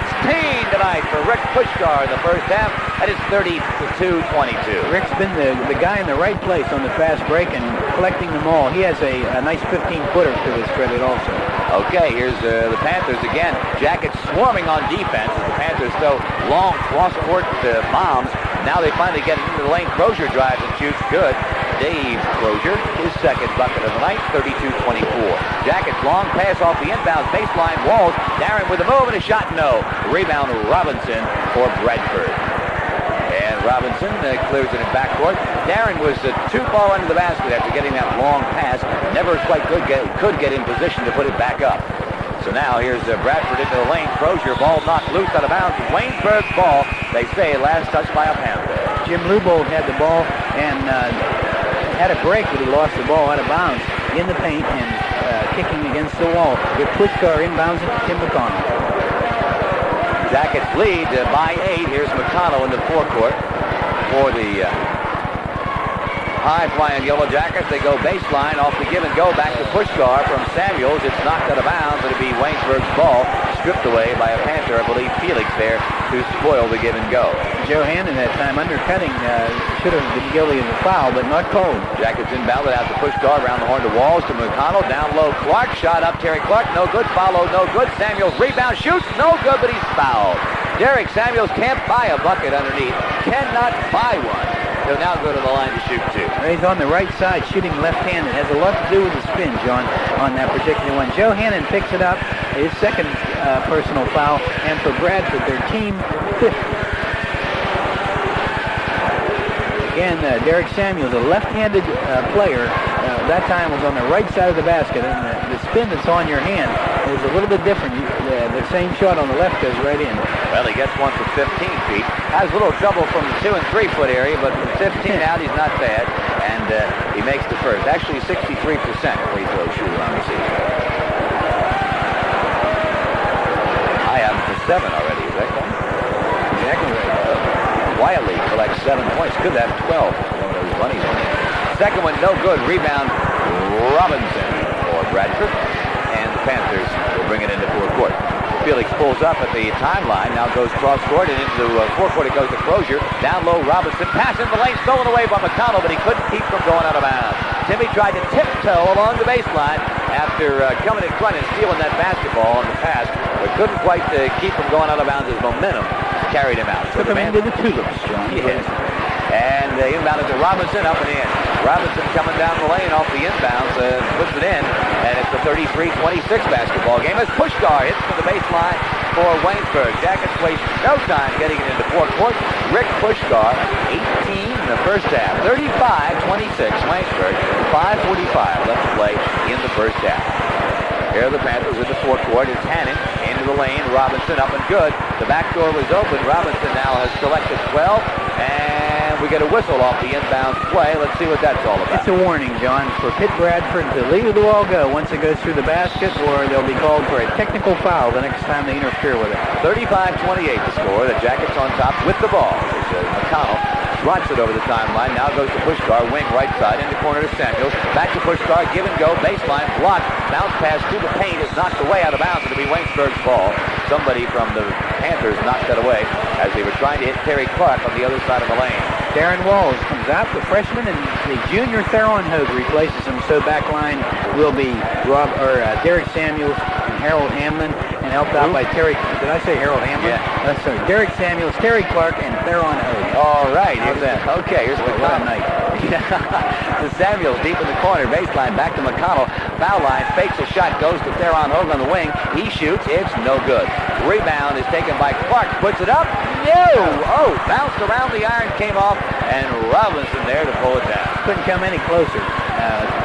tonight for Rick Puskar in the first half. That is 32-22. Rick's been the guy in the right place on the fast break and collecting them all. He has a nice 15-footer to his credit also. Okay, here's the Panthers again. Jackets swarming on defense. The Panthers throw long cross-court bombs. Now they finally get into the lane. Crozier drives and shoots good. Dave Crozier, his second bucket of the night, 32-24. Jackets long pass off the inbound baseline. Walls. Darren with a move and a shot, no. Rebound Robinson for Bradford. And Robinson clears it in backcourt. Darren was too far under the basket after getting that long pass. Never quite could get in position to put it back up. So now here's Bradford into the lane. Crozier, ball knocked loose out of bounds. Waynesburg's ball. They say last touch by a Panther. Jim Lubold had the ball and had a break when he lost the ball out of bounds in the paint and kicking against the wall. With Puskar inbounds it to Tim McConnell. Jackets lead by 8. Here's McConnell in the forecourt for the high-flying Yellow Jackets. They go baseline off the give and go back to Puskar from Samuels. It's knocked out of bounds. It'll be Waynesburg's ball, stripped away by a Panther. I believe Felix there to spoil the give and go. Joe Hannon that time undercutting should have been guilty of the foul, but not called. Jackets inbounded out to Puskar around the horn to Walls to McConnell. Down low, Clark. Shot up, Terry Clark. No good. Follow, no good. Samuels rebound, shoots. No good, but he's fouled. Derek Samuels can't buy a bucket underneath. Cannot buy one. He'll now go to the line to shoot 2. He's on the right side shooting left-handed. Has a lot to do with the spin, John, on that particular one. Joe Hannon picks it up, his second personal foul, and for Bradford, their team 5th. Again, Derek Samuels, a left-handed player, that time was on the right side of the basket, and the spin that's on your hand is a little bit different. The same shot on the left goes right in. Well, he gets one from 15 feet. Has a little trouble from the 2- and 3-foot area, but from 15 out, he's not bad, and he makes the first. Actually, 63% free throw shooter on the season. I have him for 7 already. Is that correct? Exactly right. Wiley collects 7 points. Could have 12. One of those bunnies on it. Second one, no good. Rebound, Robinson for Bradford. And the Panthers will bring it into forecourt. Felix pulls up at the timeline. Now goes cross-court and into forecourt. It goes to Crozier. Down low, Robinson. Pass in the lane. Stolen away by McConnell, but he couldn't keep from going out of bounds. Timmy tried to tiptoe along the baseline after coming in front and stealing that basketball on the pass, but couldn't quite keep from going out of bounds. His momentum carried him out. Took him into the tulips, John. Yes. And inbounded to Robinson, up and in. Robinson coming down the lane off the inbounds, puts it in, and it's a 33-26 basketball game as Puskar hits to the baseline for Waynesburg. Jackets waste no time getting it into forecourt. Rick Puskar, 18 in the first half, 35-26 Waynesburg, 5:45 left to play in the first half. Here are the Panthers with the forecourt. It's Hannon into the lane. Robinson up and good. The back door was open. Robinson now has collected 12, and we get a whistle off the inbounds play. Let's see what that's all about. It's a warning, John, for Pitt Bradford to leave the ball go once it goes through the basket, or they'll be called for a technical foul the next time they interfere with it. 35-28 the score. The Jackets on top with the ball. McConnell slots it over the timeline. Now goes to Puskar, wing right side, into corner to Samuels. Back to Puskar, give and go, baseline, blocked. Bounce pass to the paint is knocked away out of bounds. It'll be Waynesburg's ball. Somebody from the Panthers knocked that away as they were trying to hit Terry Clark on the other side of the lane. Darren Walls comes out, the freshman, and the junior Theron Hogue replaces him. So back line will be Derek Samuels and Harold Hamlin, and helped out by Terry. Did I say Harold Hamlin? Yeah. Sorry, Derek Samuels, Terry Clark, and Theron Hogue. All right. How's that? Okay, here's What a night. to Samuels deep in the corner, baseline, back to McConnell. foul line, fakes a shot, goes to Theron Hogue on the wing. He shoots. It's no good. Rebound is taken by Clark. Puts it up. No! Oh, bounced around the iron, came off, and Robinson there to pull it down. Couldn't come any closer.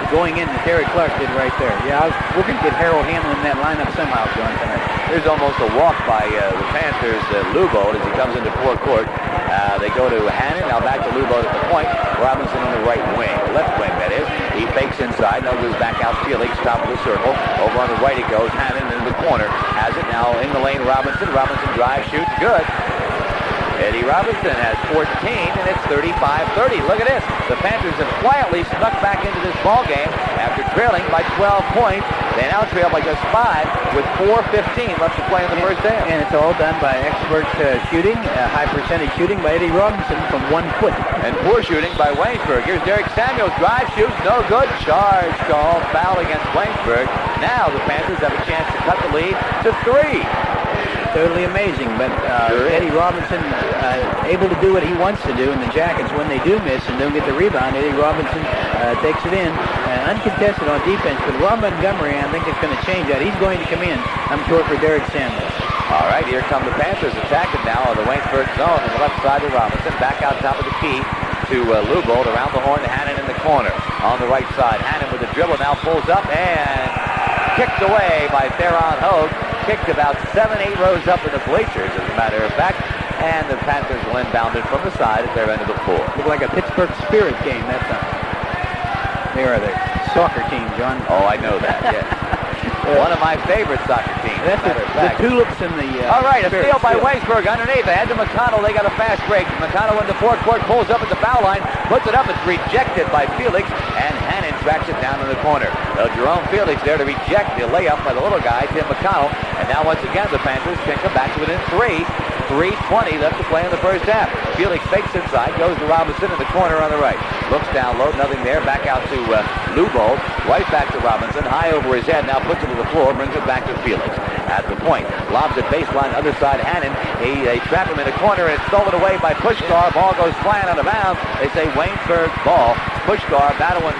Going in, Terry Clark did right there. Yeah, we're going to get Harold handling that lineup somehow, John, tonight. There's almost a walk by the Panthers' Lubold as he comes into forecourt. They go to Hannon, now back to Lubold at the point. Robinson on the right wing, left wing that is. He fakes inside, now goes back out Felix, top of the circle. Over on the right it goes, Hannon in the corner. Has it now in the lane, Robinson. Robinson drives, shoots, good. Eddie Robinson has 14, and it's 35-30. Look at this. The Panthers have quietly snuck back into this ball game after trailing by 12 points. They now trail by just 5 with 4:15 left to play in the first half. And it's all done by expert shooting, high percentage shooting by Eddie Robinson from 1 foot. And poor shooting by Waynesburg. Here's Derek Samuels. Drive, shoots, no good. Charge call, foul against Waynesburg. Now the Panthers have a chance to cut the lead to 3. Totally amazing, but Eddie Robinson able to do what he wants to do in the Jackets. When they do miss and don't get the rebound, Eddie Robinson takes it in, uncontested on defense. But Rob Montgomery, I think, is going to change that. He's going to come in, I'm sure, for Derek Samuels. All right, here come the Panthers attacking now on the Waynesburg zone on the left side of Robinson. Back out top of the key to Lubold, around the horn to Hannon in the corner. On the right side, Hannon with a dribble now pulls up and kicked away by Theron Hogue. Kicked about 7-8 rows up in the bleachers, as a matter of fact. And the Panthers will inbound it from the side at their end of the floor. Looked like a Pittsburgh Spirit game that time. They are the soccer team, John. Oh, I know that, yes. One of my favorite soccer teams. That's the Tulips and the... All right, a steal by Waynesburg underneath. They head to McConnell. They got a fast break. McConnell into forecourt, pulls up at the foul line, puts it up. It's rejected by Felix, and Hannon tracks it down in the corner. Jerome Felix there to reject the layup by the little guy, Tim McConnell. And now once again, the Panthers can come back to within 3. 3:20 left to play in the first half. Felix fakes inside, goes to Robinson in the corner on the right. Looks down low, nothing there. Back out to Lubold. Right back to Robinson, high over his head. Now puts it to the floor, brings it back to Felix. At the point, lobs it baseline, other side Hannon. They trap him in the corner, and it's stolen away by Puskar. Ball goes flying out of bounds. They say Waynesburg ball. Puskar battling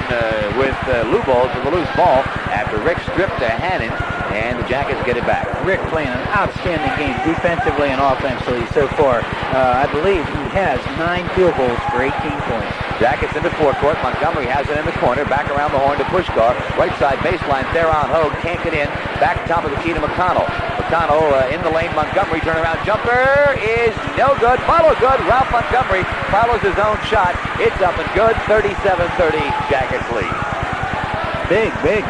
with Lubold for the loose ball after Rick stripped to Hannon, and the Jackets get it back. Rick playing an outstanding game defensively and offensively so far. I believe he has 9 field goals for 18 points. Jackets into forecourt. Montgomery has it in the corner. Back around the horn to Puskar. Right side baseline. Theron Hogue can't get in. Back top of the key to McConnell. McConnell in the lane. Montgomery turnaround jumper is no good. Follow good. Ralph Montgomery follows his own shot. It's up and good. 37-30. Jackets lead. Big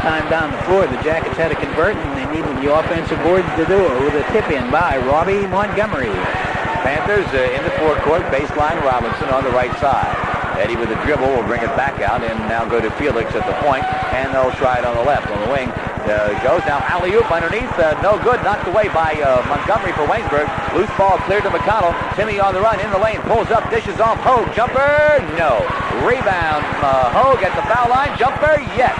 time down the floor. The Jackets had to convert, and they needed the offensive boards to do it with a tip-in by Robbie Montgomery. Panthers in the forecourt, baseline Robinson on the right side. Eddie with a dribble will bring it back out and now go to Felix at the point, and they'll try it on the left. On the wing, goes now alley-oop underneath, no good, knocked away by Montgomery for Waynesburg. Loose ball cleared to McConnell. Timmy on the run, in the lane, pulls up, dishes off Hogue. Jumper, no. Rebound, Hogue at the foul line. Jumper, yes.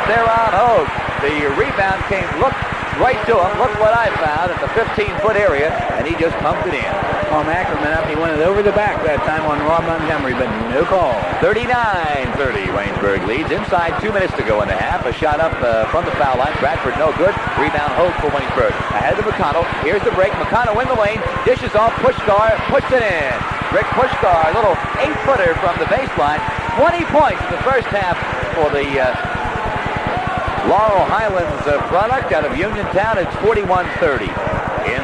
Theron Hogue. The rebound came, look right to him. Look what I found at the 15-foot area, and he just pumped it in. Palm Ackerman up. He went it over the back that time on Rob Montgomery, but no call. 39-30. Waynesburg leads. Inside 2 minutes to go in the half. A shot up from the foul line. Bradford no good. Rebound Hogue for Waynesburg. Ahead to McConnell. Here's the break. McConnell in the lane. Dishes off. Puskar puts it in. Rick Puskar, a little 8-footer from the baseline. 20 points in the first half for the Laurel Highlands product out of Uniontown. It's 41-30. In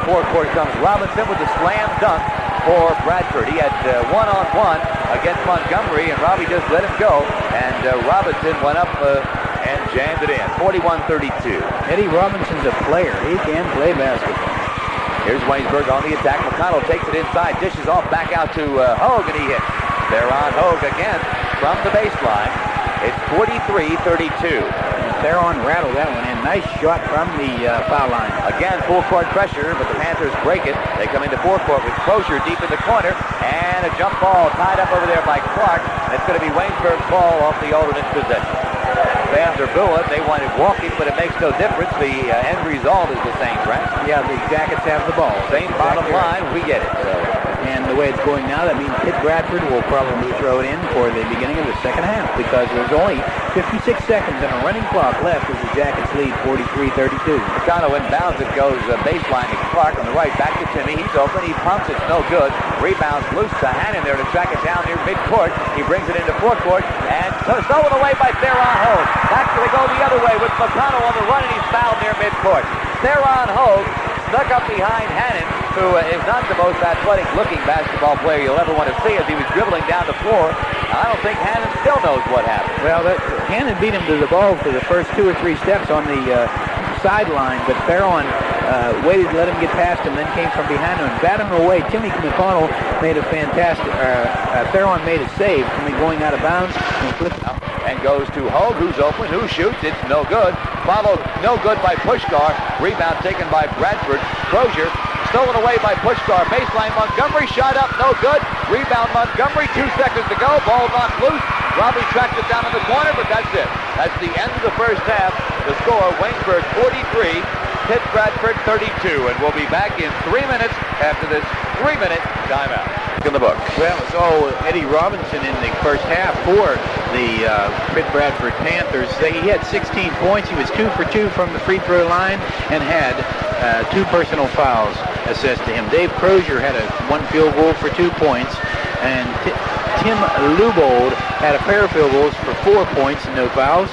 forecourt comes Robinson with the slam dunk for Bradford. He had one-on-one against Montgomery, and Robbie just let him go. And Robinson went up and jammed it in. 41-32. Eddie Robinson's a player. He can play basketball. Here's Waynesburg on the attack. McConnell takes it inside, dishes off back out to Hogue, and he hits. Theron Hogue again from the baseline. It's 43-32. Theron rattled that one in. Nice shot from the foul line. Again, full court pressure, but the Panthers break it. They come into forecourt with Crozier deep in the corner, and a jump ball tied up over there by Clark. And it's going to be Waynesburg's ball off the alternate possession. Fans are booing. They wanted walking, but it makes no difference. The end result is the same, Frank. Yeah, the Jackets have the ball. Same bottom line. We get it. So And the way it's going now, that means Pitt Bradford will probably throw it in for the beginning of the second half because there's only 56 seconds and a running clock left as the Jackets lead 43-32. Montgomery inbounds. It goes baseline to Clark on the right. Back to Timmy. He's open. He pumps. It's no good. Rebounds loose to Hannon there to track it down near midcourt. He brings it into forecourt and stolen away by Theron Hogue. Back to go the other way with McConnell on the run, and he's fouled near midcourt. Theron Hogue snuck up behind Hannon, who is not the most athletic-looking basketball player you'll ever want to see as he was dribbling down the floor. I don't think Hannon still knows what happened. Well, Hannon beat him to the ball for the first 2 or 3 steps on the sideline, but Theron waited to let him get past him, then came from behind him and batted him away. Timmy McConnell made a fantastic, Theron made a save, going out of bounds and flipped out. And goes to Hogue, who's open, who shoots. It's no good. Followed no good by Puskar. Rebound taken by Bradford. Crozier stolen away by Puskar. Baseline Montgomery shot up, no good. Rebound Montgomery, 2 seconds to go. Ball knocked loose. Robbie tracked it down in the corner, but that's it. That's the end of the first half. The score, Waynesburg 43, Pitt Bradford 32. And we'll be back in 3 minutes after this 3-minute timeout. In the book. Well, it's all Eddie Robinson in the first half for the Pitt Bradford Panthers. He had 16 points. He was 2 for 2 from the free throw line and had 2 personal fouls assessed to him. Dave Crozier had 1 field goal for 2 points, and Tim Lubold had a pair of field goals for 4 points and no fouls.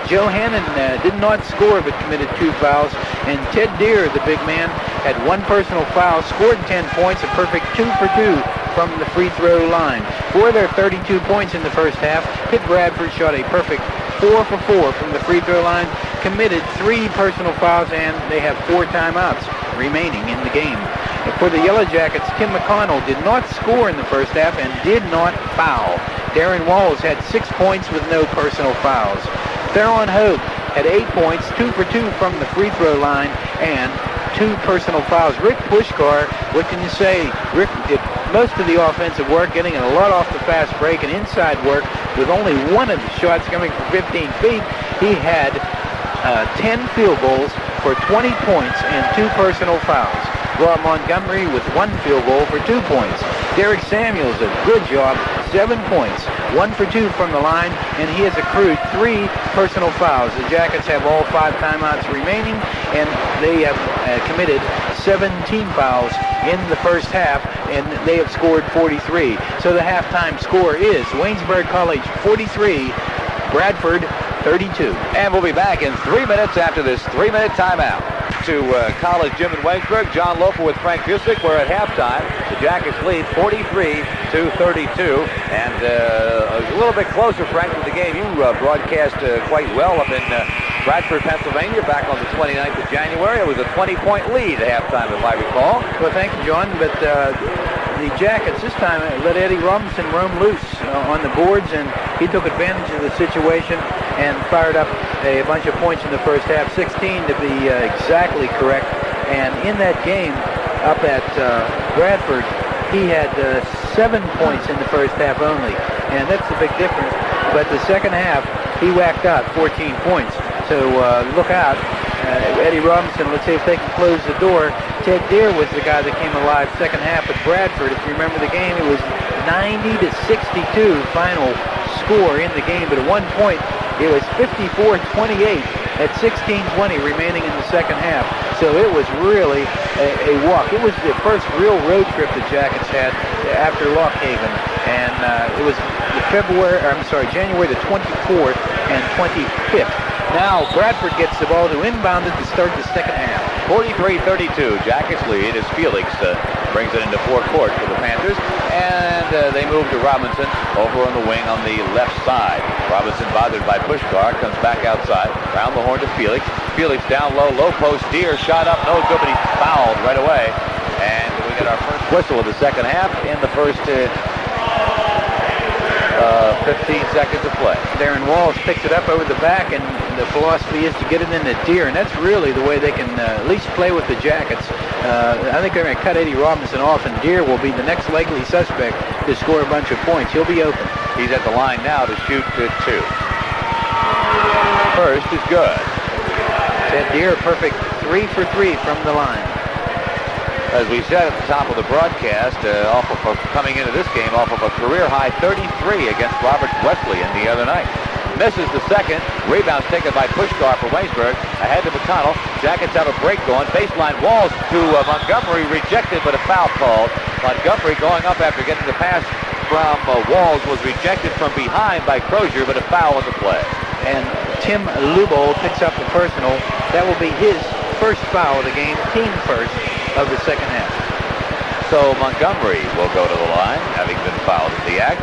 Joe Hannon did not score but committed 2 fouls, and Ted Deere, the big man, had 1 personal foul, scored 10 points, a perfect 2 for 2 from the free throw line. For their 32 points in the first half, Pitt Bradford shot a perfect 4 for 4 from the free throw line, committed 3 personal fouls, and they have 4 timeouts remaining in the game. For the Yellow Jackets, Tim McConnell did not score in the first half and did not foul. Darren Walls had 6 points with no personal fouls. Theron Hogue had 8 points, 2 for 2 from the free throw line, and 2 personal fouls. Rick Puskar, what can you say? Rick did most of the offensive work, getting a lot off the fast break and inside work with only 1 of the shots coming from 15 feet. He had 10 field goals for 20 points and 2 personal fouls. Rob Montgomery with 1 field goal for 2 points. Derek Samuels, a good job, 7 points, 1 for 2 from the line, and he has accrued 3 personal fouls. The Jackets have all 5 timeouts remaining, and they have committed 17 fouls in the first half, and they have scored 43. So the halftime score is Waynesburg College 43, Bradford 32. And we'll be back in 3 minutes after this 3-minute timeout. To College Gym in Waynesburg, John Loper with Frank Busick. We're at halftime. The Jackets lead 43-32, and a little bit closer, Frank, to the game. You broadcast quite well up in Bradford, Pennsylvania, back on the 29th of January. It was a 20-point lead at halftime, if I recall. Well, thank you, John, but the Jackets this time let Eddie Robinson roam loose on the boards, and he took advantage of the situation and fired up a bunch of points in the first half, 16 to be exactly correct. And in that game up at Bradford, he had 7 points in the first half only, and that's the big difference. But the second half, he whacked out 14 points. So look out. Eddie Robinson, let's see if they can close the door. Ted Deere was the guy that came alive second half at Bradford. If you remember the game, it was 90-62 final score in the game. But at one point, it was 54-28 at 16:20 remaining in the second half. So it was really a walk. It was the first real road trip the Jackets had after Lock Haven. And it was January the 24th and 25th. Now Bradford gets the ball to inbound it to start the second half. 43-32, Jackets lead as Felix brings it into forecourt for the Panthers. And they move to Robinson over on the wing on the left side. Robinson, bothered by Puskar, comes back outside. Round the horn to Felix. Felix down low, low post. Deere shot up, no good, but he's fouled right away. And we get our first whistle of the second half in the first 15 seconds of play. Darren Walls picks it up over the back, and the philosophy is to get it into Deere, and that's really the way they can at least play with the Jackets. I think they're going to cut Eddie Robinson off, and Deere will be the next likely suspect to score a bunch of points. He'll be open. He's at the line now to shoot 2. First is good. Ted Deere, perfect 3 for 3 from the line. As we said at the top of the broadcast, coming into this game off of a career-high 33 against Robert Wesleyan the other night. Misses the second. Rebounds taken by Puskar for Waynesburg. Ahead to McConnell. Jackets have a break going. Baseline Walls to Montgomery. Rejected, but a foul called. Montgomery going up after getting the pass from Walls was rejected from behind by Crozier, but a foul on the play. And Tim Lubold picks up the personal. That will be his first foul of the game, team first of the second half. So Montgomery will go to the line, having been fouled in the act.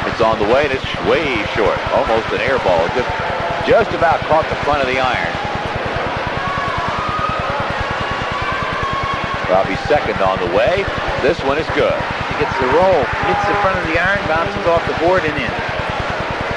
It's on the way, and it's way short. Almost an air ball. Just about caught the front of the iron. Robbie's second on the way. This one is good. He gets the roll, hits the front of the iron, bounces off the board and in.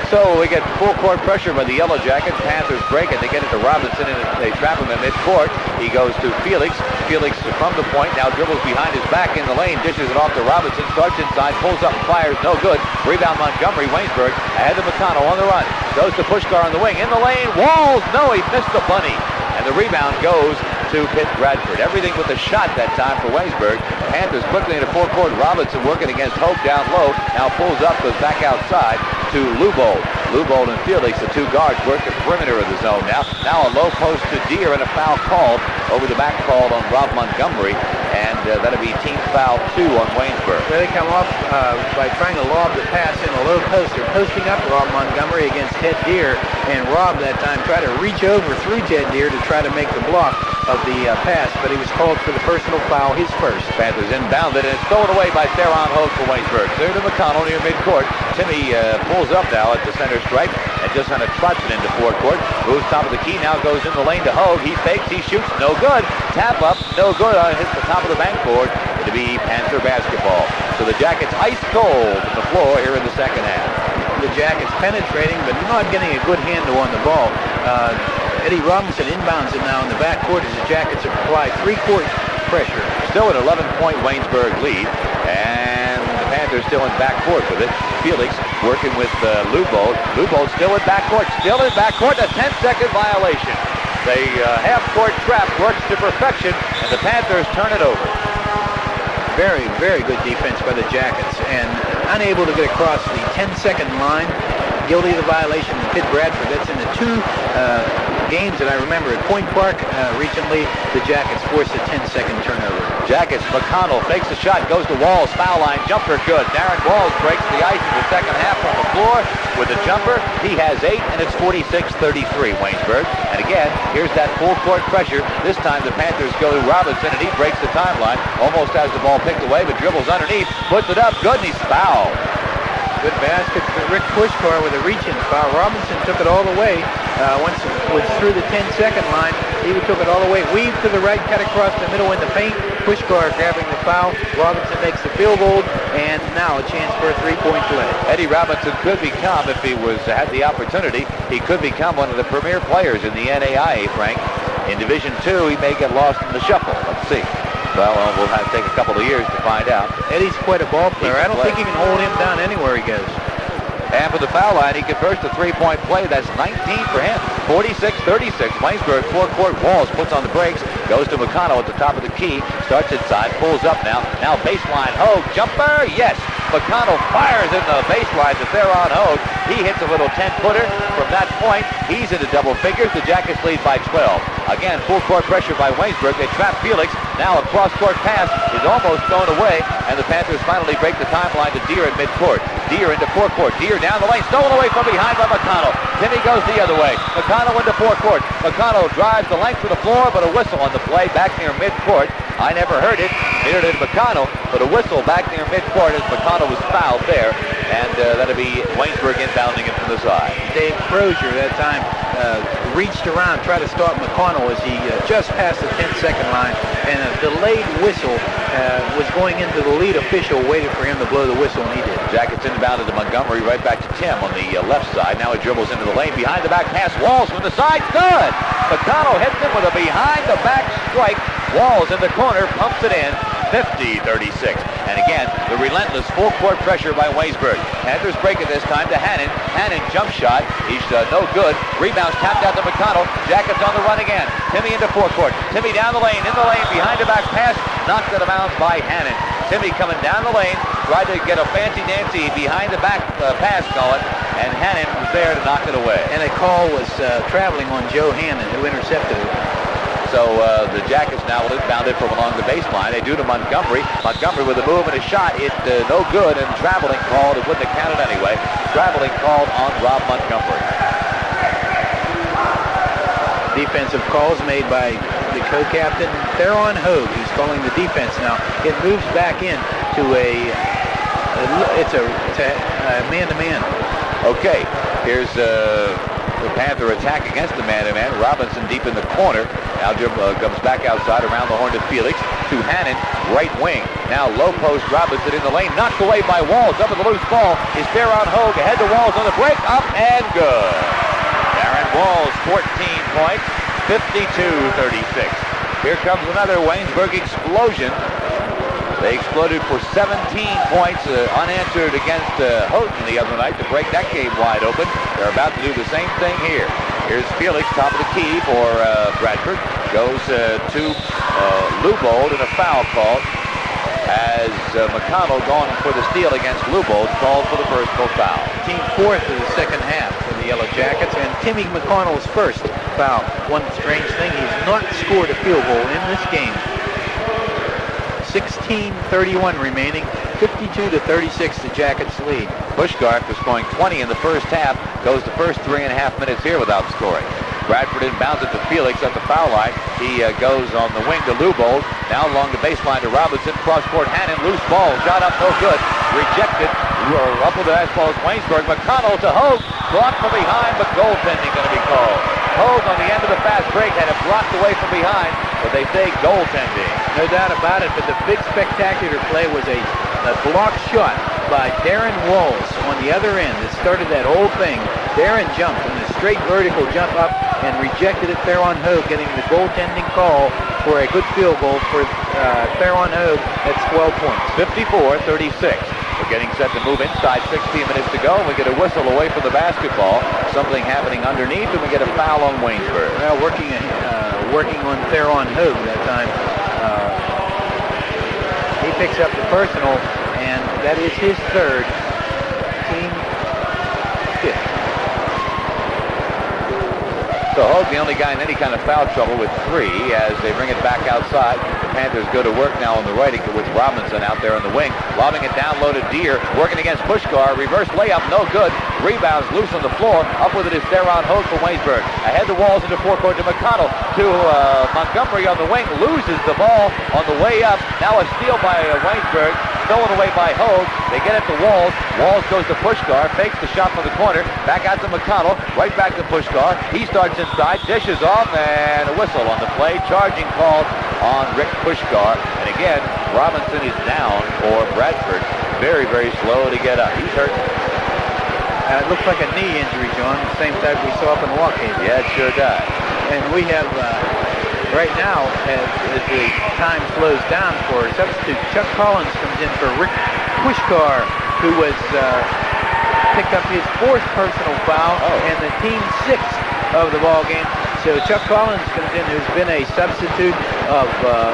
So we get full court pressure by the Yellow Jackets. Panthers break it. They get it to Robinson, and they trap him at midcourt. He goes to Felix. Felix from the point, now dribbles behind his back in the lane, dishes it off to Robinson, starts inside, pulls up, fires, no good. Rebound Montgomery, Waynesburg, ahead to McConnell on the run. Goes to Puskar on the wing, in the lane, Walls, no, he missed the bunny. And the rebound goes to Pitt Bradford. Everything with a shot that time for Waynesburg. Panthers quickly into forecourt. Robinson working against Hogue down low. Now pulls up, goes back outside to Lubold. Lubold and Felix, the two guards, work the perimeter of the zone now. Now a low post to Deere and a foul called over the back called on Rob Montgomery. And that'll be team foul 2 on Waynesburg. There they come off by trying to lob the pass in a low post. They're posting up Rob Montgomery against Ted Deere. And Rob that time tried to reach over through Ted Deere to try to make the block of the pass, but he was called for the personal foul, his first. Panthers inbounded, and it's stolen away by Theron Hogue for Waynesburg. Clear to McConnell near midcourt. Timmy pulls up now at the center stripe and just kind of trots it into forecourt. Moves top of the key, now goes in the lane to Hogue. He fakes, he shoots, no good. Tap up, no good. Hits the top of the backboard. It'll be Panther basketball. So the Jackets ice cold on the floor here in the second half. The Jackets penetrating, but not getting a good handle on the ball. Eddie Robinson inbounds it now in the backcourt as the Jackets apply three-court pressure. Still an 11-point Waynesburg lead, and the Panthers still in backcourt with it. Felix working with Lubold. Lubold still in backcourt, a 10-second violation. The half-court trap works to perfection, and the Panthers turn it over. Very, very good defense by the Jackets, and unable to get across the 10-second line. Guilty of the violation in Pitt Bradford. That's in the two games that I remember at Point Park recently. The Jackets forced a 10-second turnover. Jackets, McConnell fakes the shot, goes to Walls, foul line, jumper good. Darren Walls breaks the ice in the second half from the floor with a jumper. He has 8, and it's 46-33, Waynesburg. And again, here's that full court pressure. This time the Panthers go to Robinson, and he breaks the timeline. Almost has the ball picked away, but dribbles underneath, puts it up, good, and he's fouled. Good basket for Rick Puskar with a reach-in foul. Robinson took it all the way. Once it was through the 10-second line, he took it all the way. Weave to the right, cut across the middle in the paint. Puskar grabbing the foul. Robinson makes the field goal, and now a chance for a three-point play. Eddie Robinson could become, if he had the opportunity, he could become one of the premier players in the NAIA, Frank. In Division II, he may get lost in the shuffle. Let's see. Well, we'll have to take a couple of years to find out. Eddie's quite a ball player. I don't think he can hold him down anywhere he goes. And for the foul line, he converts the three-point play. That's 19 for him. 46-36. Waynesburg forecourt. Walls puts on the brakes. Goes to McConnell at the top of the key. Starts inside. Pulls up now. Now baseline. Hogue. Jumper. Yes. McConnell fires in the baseline to Theron Hogue. He hits a little 10-footer. From that point, he's into double figures. The Jackets lead by 12. Again, full court pressure by Waynesburg. They trap Felix. Now a cross-court pass is almost thrown away, and the Panthers finally break the timeline to Deere at midcourt. Deere into forecourt. Deere down the lane, stolen away from behind by McConnell. Timmy goes the other way. McConnell into forecourt. McConnell drives the length of the floor, but a whistle on the play back near midcourt. I never heard it. Neither did McConnell, but a whistle back near midcourt as McConnell was fouled there, and that'll be Waynesburg inbounding it from the side. Dave Crozier that time reached around, tried to start McConnell as he just passed the 10-second line, and a delayed whistle was going into the lead official, waited for him to blow the whistle, and he did. Jackets inbounded to Montgomery, right back to Tim on the left side. Now he dribbles into the lane, behind the back pass. Walls from the side, good! McConnell hits him with a behind the back strike. Walls in the corner, pumps it in, 50-36. And again, the relentless full court pressure by Waynesburg. Panthers break it this time to Hannon. Hannon jump shot. He's no good. Rebounds tapped out to McConnell. Jackets on the run again. Timmy into forecourt. Timmy down the lane, in the lane, behind the back pass. Knocked out of bounds by Hannon. Timmy coming down the lane, tried to get a fancy-dancy behind the back pass going, and Hannon was there to knock it away. And a call was traveling on Joe Hannon, who intercepted it. So the Jackets now will inbound it from along the baseline. They do to Montgomery. Montgomery with a move and a shot. It no good, and traveling called. It wouldn't have counted anyway. Traveling called on Rob Montgomery. Defensive calls made by the co-captain, Theron Hogue, who's calling the defense now. It moves back in to it's a man-to-man. Okay, here's the Panther attack against the man-to-man. Robinson deep in the corner. Now comes back outside around the horn to Felix. To Hannon, right wing. Now low post, Robinson in the lane. Knocked away by Walls. Up with the loose ball is Theron Hogue. Ahead to Walls on the break. Up and good. Darren Walls, 14 points. 52-36. Here comes another Waynesburg explosion. They exploded for 17 points unanswered against Houghton the other night to break that game wide open. They're about to do the same thing here. Here's Felix, top of the key for Bradford. Goes to Lubold and a foul call as McConnell going for the steal against Lubold, called for the personal foul. Team fourth of the second half for the Yellow Jackets, and Timmy McConnell's first foul. One strange thing, he's not scored a field goal in this game. 16:31 remaining, 52-36 the Jackets lead. Puskar, after scoring 20 in the first half, goes the first 3.5 minutes here without scoring. Bradford inbounds it to Felix at the foul line. He goes on the wing to Lubold. Now along the baseline to Robinson. Cross-court Hannon. Loose ball. Shot up. No good. Rejected. Up with the basketball is Waynesburg. McConnell to Hogue. Blocked from behind, but goaltending going to be called. Hogue on the end of the fast break had it blocked away from behind, but they say goaltending. No doubt about it, but the big spectacular play was a blocked shot by Darren Walls on the other end. It started that whole thing. Darren jumped in a straight vertical jump up and rejected it. Theron Hogue getting the goaltending call for a good field goal for Theron Hogue. That's 12 points. 54-36. We're getting set to move inside. 16 minutes to go. We get a whistle away from the basketball. Something happening underneath, and we get a foul on Waynesburg. Well, working on Theron Hogue that time. He picks up the personal, and that is his third. Team fifth. So Hogue, the only guy in any kind of foul trouble with 3 as they bring it back outside. The Panthers go to work now on the right with Robinson out there on the wing. Lobbing it down low to Deere. Working against Puskar. Reverse layup, no good. Rebounds loose on the floor. Up with it is Theron Hogue for Waynesburg. Ahead the Walls into forecourt to McConnell. To Montgomery on the wing. Loses the ball on the way up. Now a steal by Waynesburg. Stolen away by Hogue. They get it to Walls. Walls goes to Puskar. Fakes the shot from the corner. Back out to McConnell. Right back to Puskar. He starts inside. Dishes off. And a whistle on the play. Charging called on Rick Puskar. And again, Robinson is down for Bradford. Very, very slow to get up. He's hurt. It looks like a knee injury, John. The same type we saw up in Waukegan. Yeah, it sure does. And we have, right now, as the time slows down for a substitute, Chuck Collins comes in for Rick Puskar, who was picked up his 4th personal foul and the team 6th of the ball game. So Chuck Collins comes in, who's been a substitute of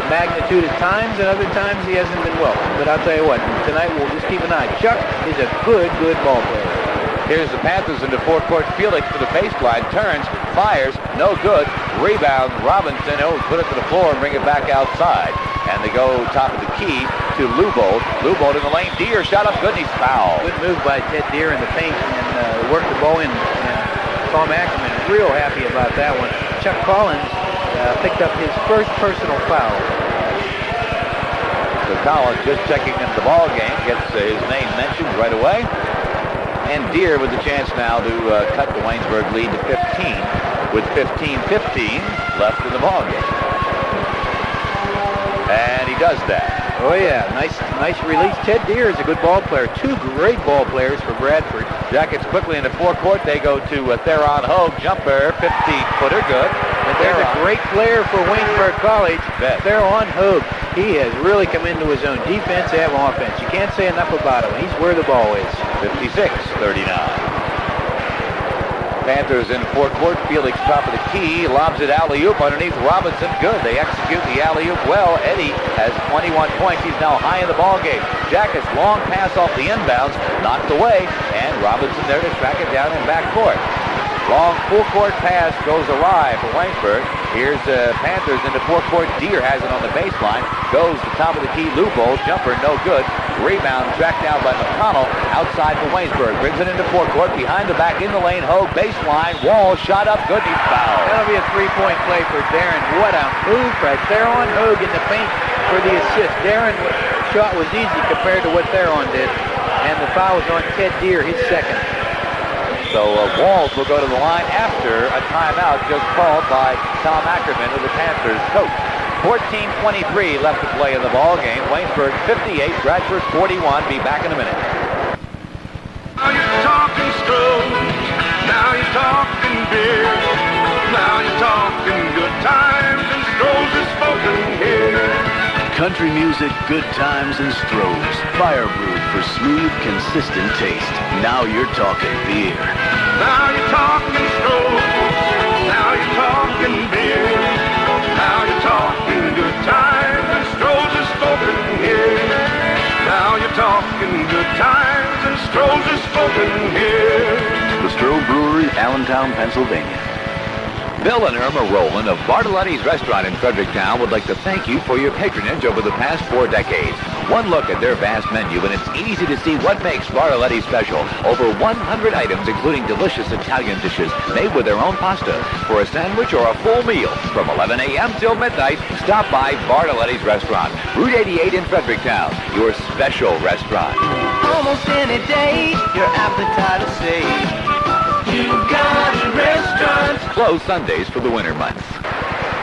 magnitude at times, and other times he hasn't been welcome. But I'll tell you what, tonight we'll just keep an eye. Chuck is a good ball player. Here's the Panthers into forecourt. Felix to the baseline. Turns. Fires. No good. Rebound. Robinson. Put it to the floor and bring it back outside. And they go top of the key to Lubold. Lubold in the lane. Deere shot up good, and he's fouled. Good move by Ted Deere in the paint and worked the ball in. And Tom Ackerman real happy about that one. Chuck Collins picked up his first personal foul. So Collins just checking into the ball game. Gets his name mentioned right away. And Deere with the chance now to cut the Waynesburg lead to 15 with 15-15 left in the ball game. And he does that. Oh yeah, nice release. Ted Deere is a good ball player. 2 great ball players for Bradford. Jackets quickly into forecourt. They go to Theron Hogue. Jumper, 15-footer, good. And there's a great player for Waynesburg College. Theron Hogue. He has really come into his own, defense and offense. You can't say enough about him. He's where the ball is. 56-39. Panthers in forecourt. Felix top of the key, lobs it alley-oop underneath Robinson. Good. They execute the alley-oop well. Eddie has 21 points. He's now high in the ball game. Jackets long pass off the inbounds, knocked away, and Robinson there to track it down in backcourt. Long full court pass goes awry for Waynesburg. Here's Panthers into forecourt. Deere has it on the baseline. Goes to top of the key. Loophole jumper no good. Rebound tracked down by McConnell outside for Waynesburg. Brings it into forecourt. Behind the back in the lane. Hogue baseline. Wall shot up. Good. He's fouled. That'll be a three-point play for Darren. What a move right there on Hogue in the paint for the assist. Darren's shot was easy compared to what Theron did. And the foul was on Ted Deere, his second. So Walls will go to the line after a timeout just called by Tom Ackerman of the Panthers coach. 14:23 left to play in the ball game. Waynesburg 58, Bradford 41. Be back in a minute. Now you're talking Strohs. Now you're talking beer. Now you're talking good times, and Strohs is spoken here. Country music, good times, and Strohs. Fire brewed for smooth, consistent taste. Now you're talking beer. Now you're talking Strohs. Now you're talking beer. Now you're talking good times, and Strohs is spoken here. Now you're talking good times, and Strohs is spoken here. The Stroh Brewery, Allentown, Pennsylvania. Bill and Irma Rowland of Bartoletti's Restaurant in Fredericktown would like to thank you for your patronage over the past 4 decades. One look at their vast menu and it's easy to see what makes Bartoletti special. Over 100 items including delicious Italian dishes made with their own pasta. For a sandwich or a full meal from 11 a.m. till midnight, stop by Bartoletti's Restaurant, Route 88 in Fredericktown, your special restaurant. Almost any day, your appetite will say, you got a restaurant. Closed Sundays for the winter months.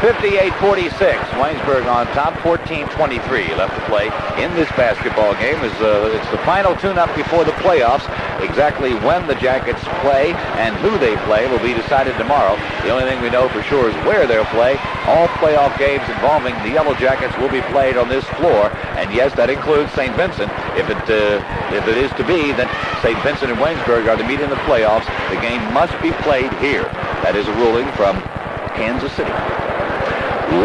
58-46, Waynesburg on top, 14-23 left to play in this basketball game. It's the final tune-up before the playoffs. Exactly when the Jackets play and who they play will be decided tomorrow. The only thing we know for sure is where they'll play. All playoff games involving the Yellow Jackets will be played on this floor, and yes, that includes St. Vincent. If it is to be that St. Vincent and Waynesburg are to meet in the playoffs, the game must be played here. That is a ruling from Kansas City.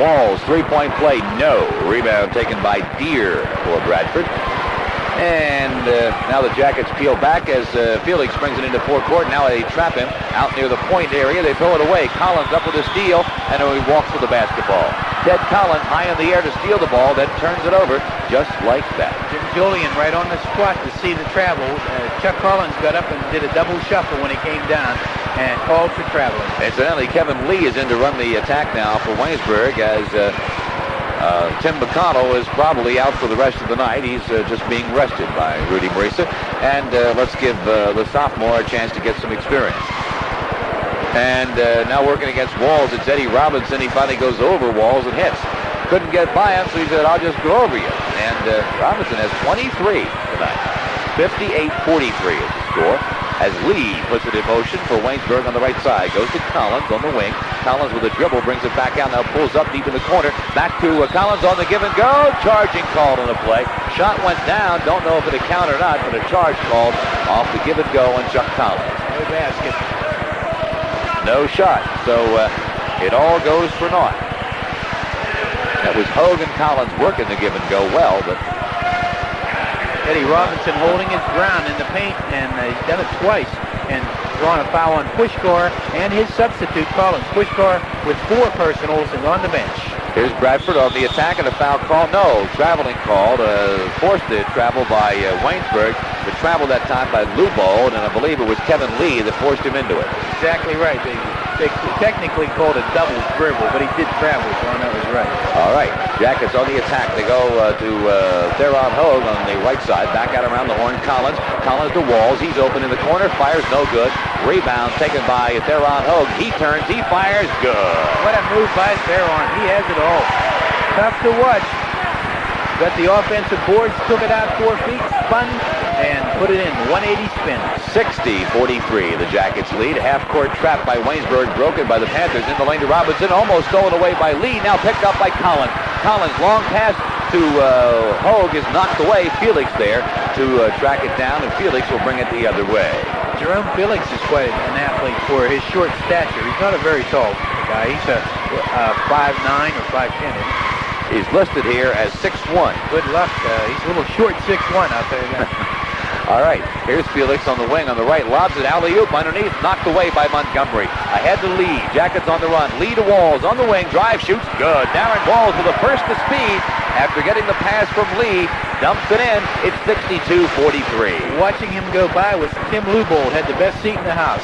Walls, three-point play, no. Rebound taken by Deere for Bradford. And now the Jackets peel back as Felix brings it into forecourt. Now they trap him out near the point area. They throw it away. Collins up with a steal, and he walks with the basketball. Ted Collins high in the air to steal the ball, then turns it over just like that. Jim Julian right on the spot to see the travel. Chuck Collins got up and did a double shuffle when he came down and called for traveling. Incidentally, Kevin Lee is in to run the attack now for Waynesburg as Tim McConnell is probably out for the rest of the night. He's just being rested by Rudy Marisa. And let's give the sophomore a chance to get some experience. And now working against Walls, it's Eddie Robinson. He finally goes over Walls and hits. Couldn't get by him, so he said, I'll just go over you. And Robinson has 23 tonight. 58-43 is the score. As Lee puts it in motion for Waynesburg on the right side. Goes to Collins on the wing. Collins with a dribble brings it back out. Now pulls up deep in the corner. Back to Collins on the give and go. Charging called on the play. Shot went down. Don't know if it counted or not, but a charge called off the give and go and Chuck Collins. No basket. No shot. So it all goes for naught. That was Hogue and Collins working the give and go well, but Eddie Robinson holding his ground in the paint, and he's done it twice, and drawing a foul on Puskar and his substitute, Collins. Puskar with 4 personals and on the bench. Here's Bradford on the attack and a foul call. No, traveling called. Forced the travel by Waynesburg. The travel that time by Loophole, and I believe it was Kevin Lee that forced him into it. Exactly right. They technically called a double dribble, but he did travel, so that was right. All right, Jackets on the attack. They go to Theron Hogue on the right side. Back out around the horn. Collins to Walls. He's open in the corner. Fires no good. Rebound taken by Theron Hogue. He turns. He fires. Good. What a move by Theron. He has it all. Tough to watch. Got the offensive boards, took it out 4 feet, spun, and put it in. 180 spin. 60-43, the Jackets lead. Half-court trap by Waynesburg, broken by the Panthers. In the lane to Robinson, almost stolen away by Lee. Now picked up by Collins. Collins, long pass, to Hogue is knocked away. Felix there to track it down, and Felix will bring it the other way. Jerome Felix is quite an athlete for his short stature. He's not a very tall guy. He's a 5'9" or 5'10". He's listed here as 6'1". Good luck. He's a little short 6'1", I'll tell you that. All right, here's Felix on the wing on the right. Lobs it alley-oop underneath, knocked away by Montgomery. Ahead to Lee. Jackets on the run. Lee to Walls on the wing. Drive, shoots, good. Darren Walls with a burst of speed after getting the pass from Lee. Dumps it in. It's 62-43. Watching him go by was Tim Lubold. Had the best seat in the house.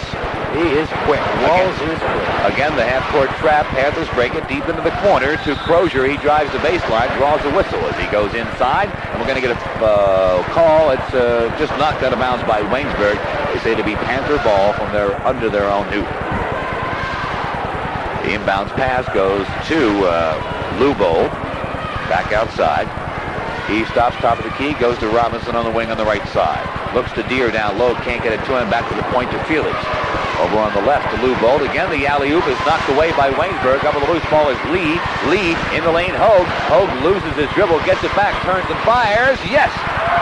He is quick. Walls is quick. Again, the half-court trap. Panthers break it deep into the corner to Crozier. He drives the baseline, draws a whistle as he goes inside. And we're going to get a call. It's just knocked out of bounds by Waynesburg. They say to be Panther ball from under their own hoop. The inbounds pass goes to Lubold. Back outside. He stops top of the key, goes to Robinson on the wing on the right side. Looks to Deere down low, can't get it to him. Back to the point to Felix. Over on the left to Lubold. Again, the alley-oop is knocked away by Waynesburg. Up with the loose ball is Lee. Lee in the lane, Hogue. Hogue loses his dribble, gets it back, turns and fires. Yes!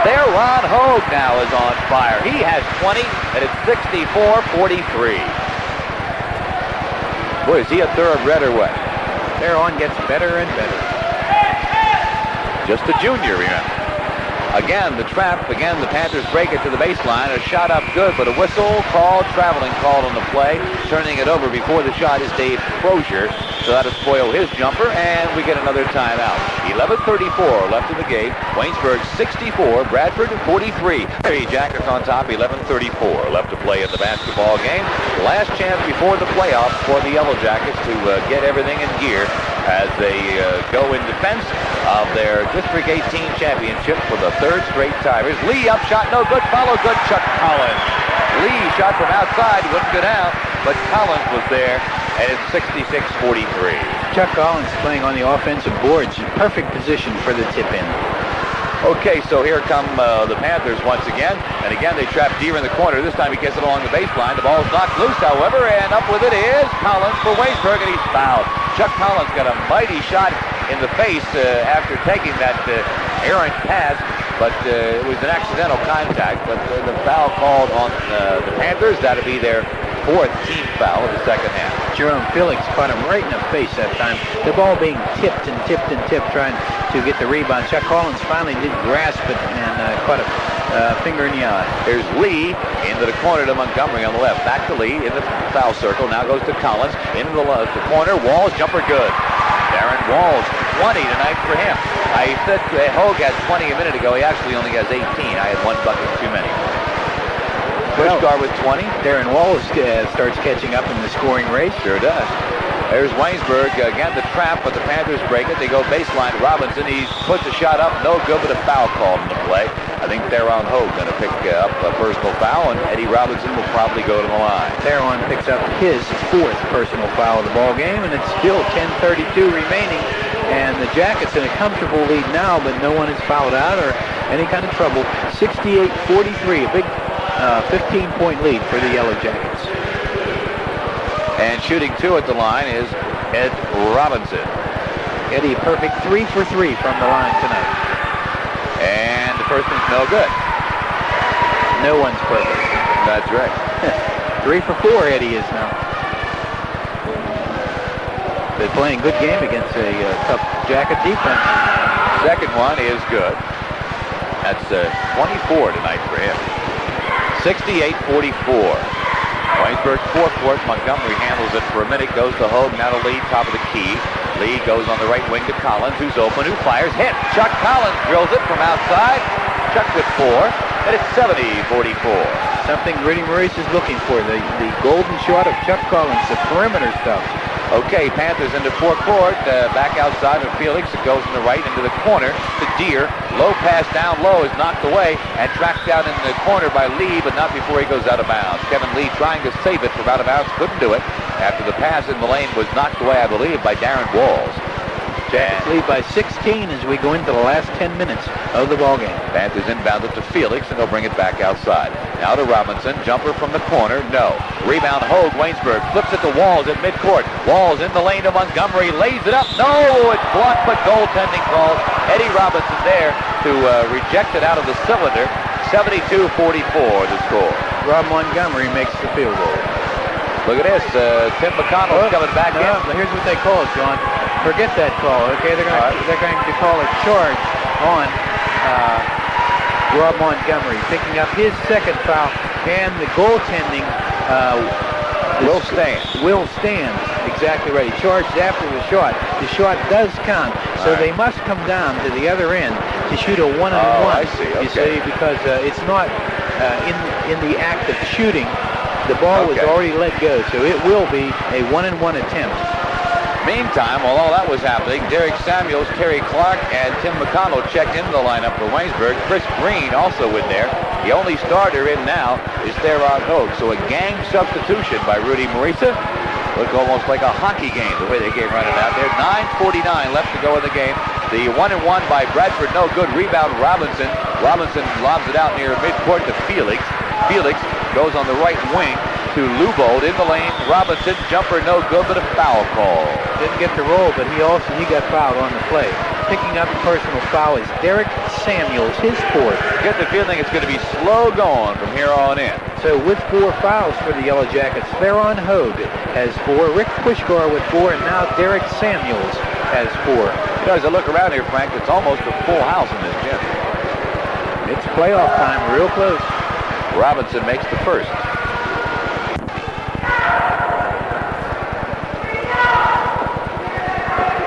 There, Ron Hogue now is on fire. He has 20, and it's 64-43. Boy, is he a thoroughbred or what? Theron gets better and better. Just a junior, remember. Again, the trap. Again, the Panthers break it to the baseline. A shot up good, but a whistle called, traveling called on the play. Turning it over before the shot is Dave Crozier. So that'll spoil his jumper, and we get another timeout. 11:34 left in the game. Waynesburg 64, Bradford 43. Harry Jackets on top, 11:34 left to play in the basketball game. Last chance before the playoffs for the Yellow Jackets to get everything in gear as they go in defense of their District 18 championship for the third straight timers. Lee up shot, no good. Follow good. Chuck Collins. Lee shot from outside, wouldn't go down, but Collins was there, and it's 66-43. Chuck Collins playing on the offensive boards. Perfect position for the tip-in. Okay, so here come the Panthers once again. And again, they trap Deere in the corner. This time he gets it along the baseline. The ball's knocked loose, however, and up with it is Collins for Waynesburg, and he's fouled. Chuck Collins got a mighty shot in the face after taking that errant pass, but it was an accidental contact. But the foul called on the Panthers. That'll be their fourth team foul of the second half. Jerome Felix caught him right in the face that time. The ball being tipped and tipped and tipped, trying to get the rebound. Chuck Collins finally did grasp it and caught a finger in the eye. Here's Lee into the corner to Montgomery on the left. Back to Lee in the foul circle. Now goes to Collins into the corner. Walls, jumper good. Darren Walls, 20 tonight for him. I said Hogue had 20 a minute ago. He actually only has 18. I had one bucket too many. Puskar with 20. Darren Walls starts catching up in the scoring race. Sure does. There's Waynesburg. Again, the trap, but the Panthers break it. They go baseline. Robinson, he puts a shot up. No good, but a foul called in the play. I think Theron Hogue going to pick up a personal foul, and Eddie Robinson will probably go to the line. Theron picks up his fourth personal foul of the ball game, and it's still 10:32 remaining. And the Jackets in a comfortable lead now, but no one is fouled out or any kind of trouble. 68-43, a big 15-point lead for the Yellow Jackets. And shooting two at the line is Ed Robinson. Eddie, perfect 3 for 3 from the line tonight. And the first one's no good. No one's perfect. That's right. 3 for 4 Eddie is now. They're playing good game against a tough Jacket defense. Second one is good. That's 24 tonight for him. 68-44. Waynesburg forecourt. Montgomery handles it for a minute. Goes to Hogue. Now to Lee, top of the key. Lee goes on the right wing to Collins, who's open, who fires. Hit. Chuck Collins drills it from outside. Chuck with 4. And it's 70-44. Something Rudy Maurice is looking for. The golden shot of Chuck Collins. The perimeter stuff. Okay, Panthers into forecourt. Back outside of Felix. It goes in the right into the corner to Deere. Low pass down low is knocked away and tracked down in the corner by Lee, but not before he goes out of bounds. Kevin Lee trying to save it from out of bounds. Couldn't do it after the pass in the lane was knocked away, I believe, by Darren Walls. Jackets lead by 16 as we go into the last 10 minutes of the ball game. Panthers inbound it to Felix, and they'll bring it back outside. Now to Robinson. Jumper from the corner. No. Rebound Hogue. Waynesburg flips it to Walls at midcourt. Walls in the lane to Montgomery. Lays it up. No! It's blocked, but goaltending calls. Eddie Robinson there to reject it out of the cylinder. 72-44 the score. Rob Montgomery makes the field goal. Look at this. Tim McConnell's coming back in. Here's what they call it, John. Forget that call. Okay, they're going to call a charge on Rob Montgomery, picking up his second foul, and the goaltending Will stand. Will stand. Exactly right. He charged after the shot. The shot does count, so they must come down to the other end to shoot a 1-on-1. I see. Okay. You see, because it's not in the act of shooting. The ball was already let go, so it will be a 1-on-1 attempt. Meantime, while all that was happening, Derek Samuels, Terry Clark, and Tim McConnell checked into the lineup for Waynesburg. Chris Green also in there. The only starter in now is Theron Hogue. So a gang substitution by Rudy Marisa. Looked almost like a hockey game, the way they came running out there. 9:49 left to go in the game. The 1-1 by Bradford, no good. Rebound Robinson. Robinson lobs it out near midcourt to Felix. Felix goes on the right wing to Lubold in the lane. Robinson, jumper no good, but a foul call. Didn't get the roll, but he got fouled on the play. Picking up the personal foul is Derek Samuels, his fourth. Get the feeling it's going to be slow going from here on in. So with 4 fouls for the Yellow Jackets, Theron Hogue has 4, Rick Puskar with 4, and now Derek Samuels has 4. You know, as I look around here, Frank, it's almost a full house in this gym. It's playoff time, real close. Robinson makes the first.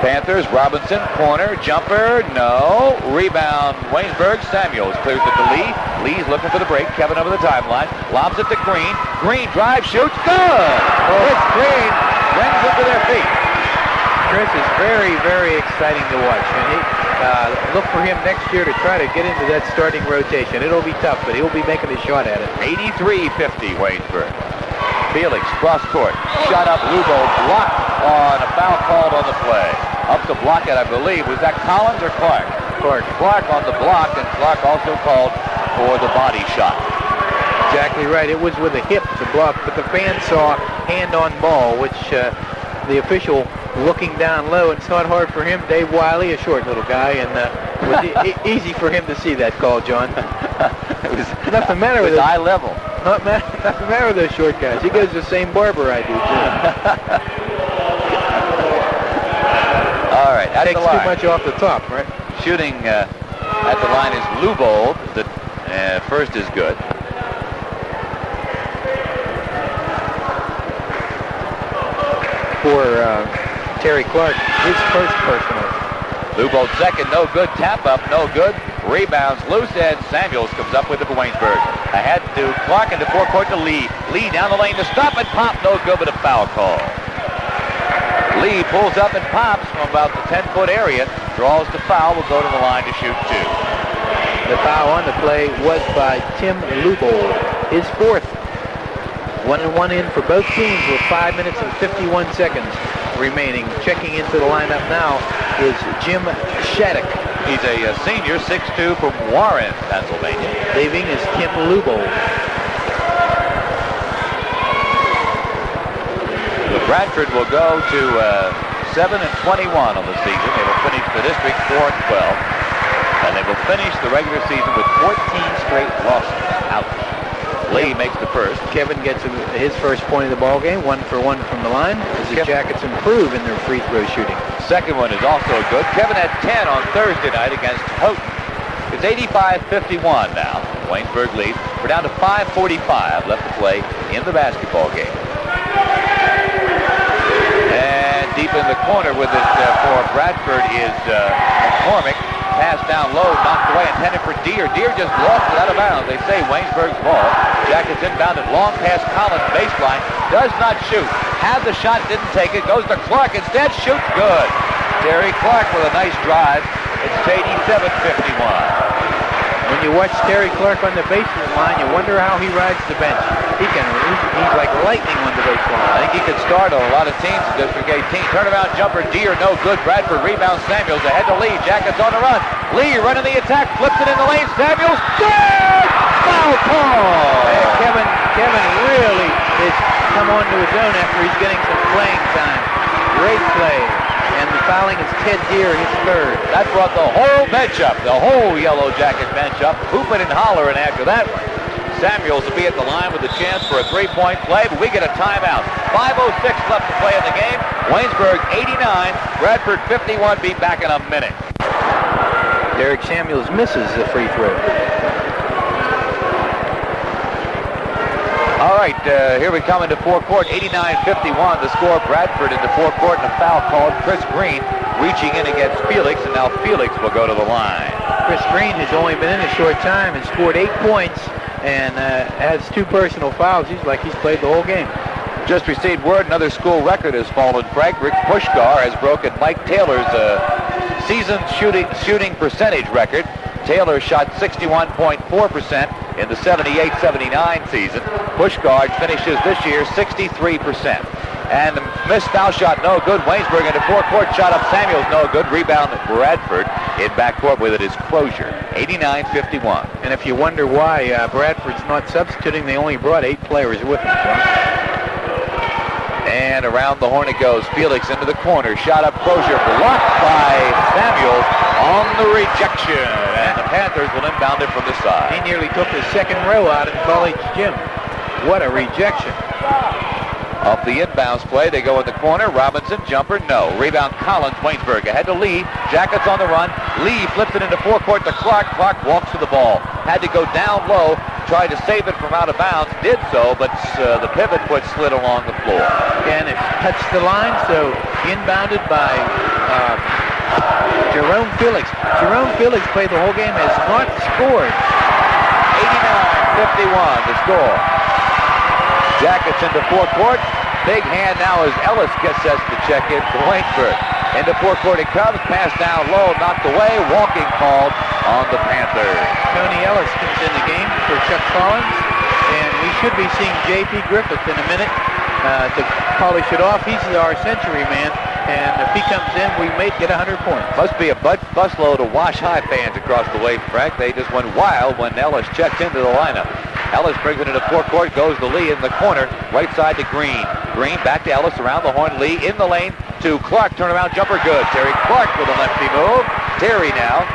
Panthers, Robinson, corner, jumper, no. Rebound, Waynesburg, Samuels clears it to Lee. Lee's looking for the break. Kevin over the timeline. Lobs it to Green. Green drive, shoots, good! It's Green. Brings it to their feet. Chris is very, very exciting to watch. And look for him next year to try to get into that starting rotation. It'll be tough, but he'll be making a shot at it. 83-50, Waynesburg. Felix, cross court. Shot up, Lubo, blocked on a foul called on the play. Up to block it, I believe. Was that Collins or Clark? Clark on the block, and Clark also called for the body shot. Exactly right. It was with a hip to block, but the fan saw hand on ball, which the official looking down low. It's not hard for him. Dave Wiley, a short little guy, and it was easy for him to see that call, John. It was nothing matter with eye level. Nothing matter with those short guys. He goes to the same barber I do, too. All right, at takes the line. Too much off the top, right? Shooting at the line is Lubold. The first is good. For Terry Clark, his first personal. Lubold second, no good. Tap up, no good. Rebounds loose, and Samuels comes up with it for Waynesburg. Ahead to Clark into forecourt to Lee. Lee down the lane to stop and pop, no good, but a foul call. Lee pulls up and pops from about the 10-foot area. Draws the foul, will go to the line to shoot 2. The foul on the play was by Tim Lubold, his fourth. 1-1 in for both teams with 5 minutes and 51 seconds remaining. Checking into the lineup now is Jim Shattuck. He's a senior, 6'2", from Warren, Pennsylvania. Leaving is Tim Lubold. Bradford will go to 7-21 on the season. They will finish the district 4-12, and they will finish the regular season with 14 straight losses. Out. Lee makes the first. Kevin gets his first point of the ball game, 1 for 1 from the line, as the Jackets improve in their free throw shooting. Second one is also good. Kevin had 10 on Thursday night against Hogue. It's 85-51 now. Waynesburg leads. We're down to 5:45 left to play in the basketball game. And deep in the corner with it for Bradford is McCormick. Pass down low, knocked away, intended for Deere. Deere just lost it out of bounds. They say Waynesburg's ball. Jackets inbounded, long pass Collins, baseline. Does not shoot. Had the shot, didn't take it. Goes to Clark instead, shoots good. Terry Clark with a nice drive. It's 87-51. When you watch Terry Clark on the baseline line, you wonder how he rides the bench. He's like lightning on the baseline. I think he could start on a lot of teams in District 18. Turnaround jumper, Deere, no good. Bradford rebounds Samuels ahead to Lee. Jackets on the run. Lee running the attack, flips it in the lane. Samuels, good! Foul call! Kevin really has come onto his own after he's getting some playing time. Great play. And the fouling is Ted Deere, his third. That brought the whole bench up, the whole Yellow Jacket bench up, hooping and hollering after that one. Samuels will be at the line with a chance for a three-point play, but we get a timeout. 5:06 left to play in the game. Waynesburg 89, Bradford 51. Be back in a minute. Derek Samuels misses the free throw. All right, here we come into forecourt. 89-51. The score. Bradford into forecourt and a foul called. Chris Green reaching in against Felix, and now Felix will go to the line. Chris Green has only been in a short time and scored 8 points and has 2 personal fouls. He's played the whole game. Just received word another school record has fallen. Frank Rick Puskar has broken Mike Taylor's season shooting percentage record. Taylor shot 61.4% in the 78-79 season. Puskar finishes this year 63%. And the missed foul shot, no good. Waynesburg into forecourt, shot up Samuels, no good. Rebound Bradford in backcourt with it is Crozier. 89-51. And if you wonder why Bradford's not substituting, they only brought 8 players with them. And around the horn it goes. Felix into the corner. Shot up Crozier. Blocked by Samuels on the rejection. And the Panthers will inbound it from the side. He nearly took the second row out in college gym. What a rejection. Off the inbounds play, they go in the corner. Robinson, jumper, no. Rebound Collins, Waynesburg ahead to Lee. Jackets on the run. Lee flips it into forecourt to Clark. Clark walks to the ball. Had to go down low, tried to save it from out of bounds. Did so, but the pivot foot slid along the floor. And it touched the line, so inbounded by Jerome Felix. Jerome Felix played the whole game, has not scored. 89-51 the score. Jackets into forecourt. Big hand now as Ellis gets us to check in for Waynesburg. Into forecourt it comes. Pass down low, knocked away. Walking called on the Panthers. Tony Ellis comes in the game for Chuck Collins. And we should be seeing J.P. Griffith in a minute to polish it off. He's our century man. And if he comes in, we may get 100 points. Must be a busload of Wash High fans across the way, Frank. They just went wild when Ellis checked into the lineup. Ellis brings it into forecourt, goes to Lee in the corner, right side to Green. Green back to Ellis, around the horn. Lee in the lane to Clark, turnaround jumper, good. Terry Clark with a lefty move. Terry now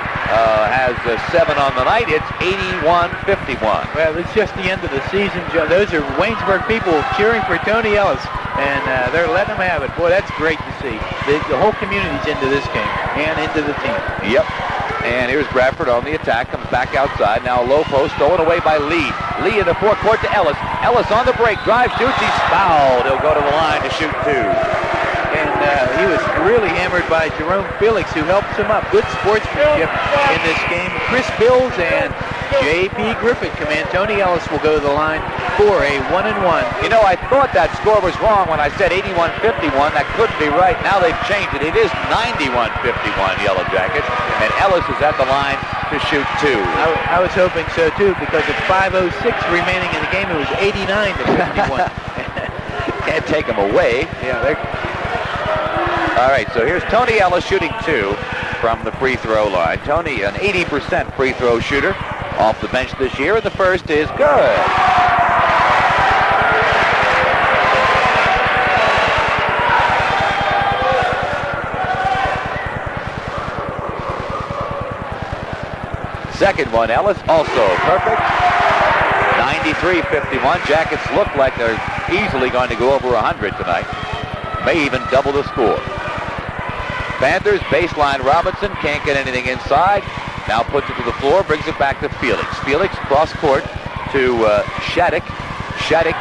has 7 on the night. It's 81-51. Well, it's just the end of the season, Joe. Those are Waynesburg people cheering for Tony Ellis, and they're letting him have it. Boy, that's great to see. The whole community's into this game and into the team. Yep. And here's Bradford on the attack, comes back outside. Now low post, stolen away by Lee. Lee in the forecourt to Ellis. Ellis on the break, drive, shoots, he's fouled. He'll go to the line to shoot 2. And he was really hammered by Jerome Felix, who helps him up. Good sportsmanship in this game. Chris Bills and J.P. Griffith come in. Tony Ellis will go to the line for a 1-and-1. You know, I thought that score was wrong when I said 81-51. That couldn't be right. Now they've changed it. It is 91-51 Yellow Jackets. And Ellis is at the line to shoot 2. I was hoping so, too, because at 5:06 remaining in the game, it was 89-51. Can't take them away. Yeah, all right, so here's Tony Ellis shooting 2 from the free throw line. Tony, an 80% free throw shooter off the bench this year, and the first is good. Second one, Ellis, also perfect. 93-51. Jackets look like they're easily going to go over 100 tonight. May even double the score. Panthers, baseline Robinson, can't get anything inside. Now puts it to the floor, brings it back to Felix. Felix, cross court to Shattuck. Shattuck,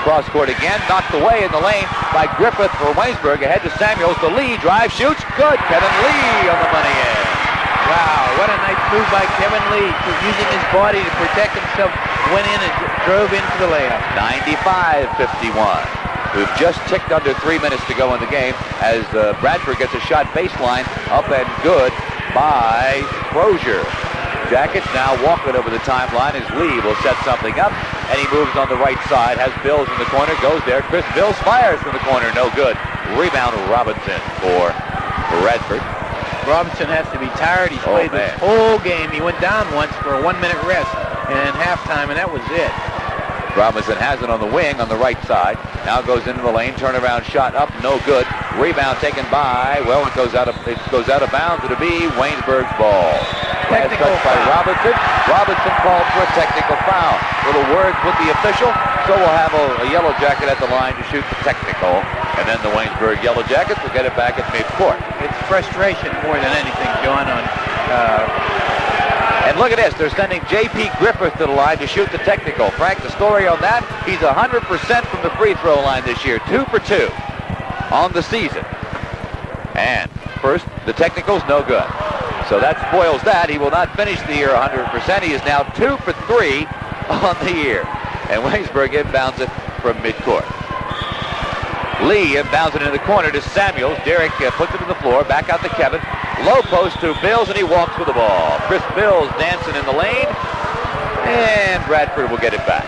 cross court again, knocked away in the lane by Griffith for Waynesburg. Ahead to Samuels, the Lee, drive, shoots, good. Kevin Lee on the money end. Wow, what a nice move by Kevin Lee, using his body to protect himself. Went in and drove into the layup. 95-51. We've just ticked under 3 minutes to go in the game as Bradford gets a shot baseline, up and good by Crozier. Jackets now walking over the timeline as Lee will set something up, and he moves on the right side, has Bills in the corner, goes there. Chris Bills fires from the corner, no good. Rebound Robinson for Bradford. Robinson has to be tired. He's played this whole game. He went down once for a 1-minute rest and halftime, and that was it. Robinson has it on the wing on the right side. Now goes into the lane, turnaround shot up, no good. Rebound taken by, well, it goes out of bounds. It'll be Waynesburg's ball. Technical by Robinson. Robinson called for a technical foul. Little words with the official, so we'll have a Yellow Jacket at the line to shoot the technical. And then the Waynesburg Yellow Jackets will get it back at midcourt. It's frustration more than anything, John, on and look at this, they're sending J.P. Griffith to the line to shoot the technical. Frank, the story on that, he's 100% from the free throw line this year, 2 for 2 on the season. And first, the technical's no good. So that spoils that. He will not finish the year 100%. He is now 2 for 3 on the year. And Waynesburg inbounds it from midcourt. Lee inbounds it in the corner to Samuels. Derek puts it to the floor, back out to Kevin. Low post to Bills, and he walks with the ball. Chris Bills dancing in the lane, and Bradford will get it back.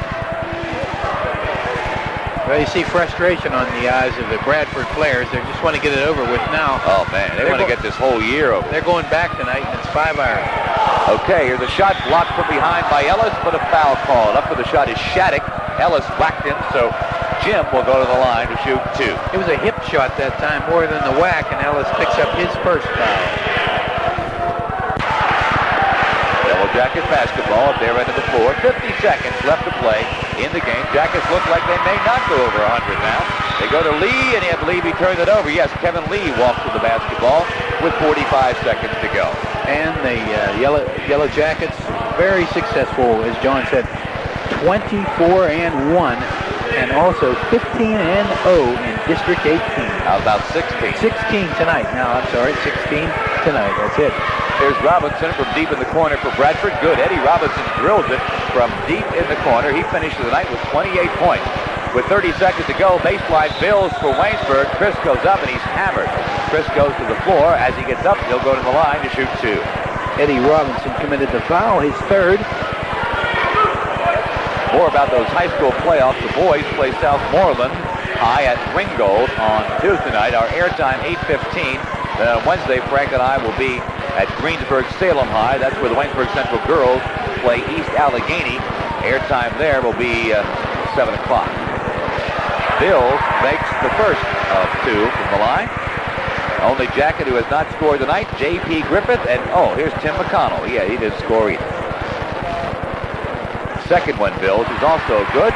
Well, you see frustration on the eyes of the Bradford players. They just want to get it over with now. Oh, man, they want to get this whole year over. They're going back tonight, and it's 5 iron. Okay, here's a shot blocked from behind by Ellis, but a foul called. Up for the shot is Shattuck. Ellis whacked him, so Jim will go to the line to shoot 2. It was a hip shot that time more than the whack, and Ellis picks up his first foul. Yellow Jacket basketball at their end of the floor. 50 seconds left to play in the game. Jackets look like they may not go over 100 now. They go to Lee, and I believe he turned it over. Yes, Kevin Lee walks with the basketball with 45 seconds to go. And the Yellow Jackets, very successful, as John said, 24-1, and also 15-0 in District 18. How about 16? 16 tonight. No, I'm sorry, 16 tonight. That's it. Here's Robinson from deep in the corner for Bradford. Good. Eddie Robinson drills it from deep in the corner. He finishes the night with 28 points. With 30 seconds to go, baseline Bills for Waynesburg. Chris goes up, and he's hammered. Chris goes to the floor. As he gets up, he'll go to the line to shoot 2. Eddie Robinson committed the foul, his third. More about those high school playoffs. The boys play Southmoreland High at Ringgold on Tuesday night. Our airtime 8:15. Wednesday, Frank and I will be at Greensburg Salem High. That's where the Waynesburg Central girls play East Allegheny. Airtime there will be 7 o'clock. Bills makes the first of 2 from the line. Only Jacket who has not scored tonight, J.P. Griffith, and here's Tim McConnell. Yeah, he didn't score either. Second one, Bills, is also good.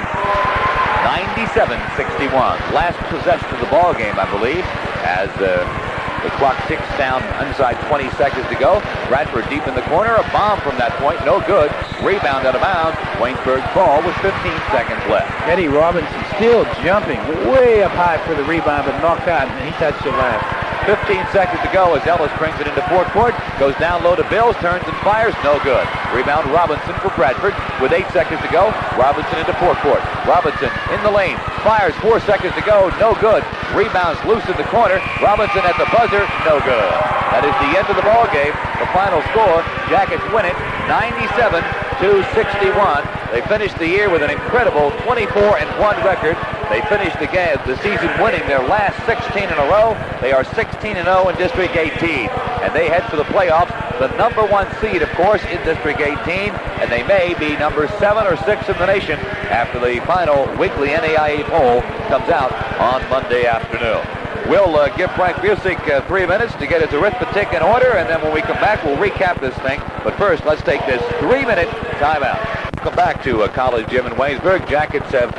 97-61. Last possession of the ball game, I believe, as the clock ticks down inside 20 seconds to go. Bradford deep in the corner. A bomb from that point. No good. Rebound out of bounds. Waynesburg's ball with 15 seconds left. Eddie Robinson still jumping way up high for the rebound, but knocked out, and he touched the last. 15 seconds to go as Ellis brings it into forecourt. Goes down low to Bills, turns and fires, no good. Rebound Robinson for Bradford with 8 seconds to go. Robinson into forecourt. Robinson in the lane, fires, 4 seconds to go, no good. Rebounds loose in the corner. Robinson at the buzzer, no good. That is the end of the ball game. The final score, Jackets win it 97-61. They finished the year with an incredible 24-1 record. They finished the season winning their last 16 in a row. They are 16-0 in District 18. And they head for the playoffs, the number 1 seed, of course, in District 18. And they may be number 7 or 6 in the nation after the final weekly NAIA poll comes out on Monday afternoon. We'll give Frank Busick 3 minutes to get his arithmetic in order, and then when we come back, we'll recap this thing. But first, let's take this 3-minute timeout. Come back to College Gym in Waynesburg. Jackets have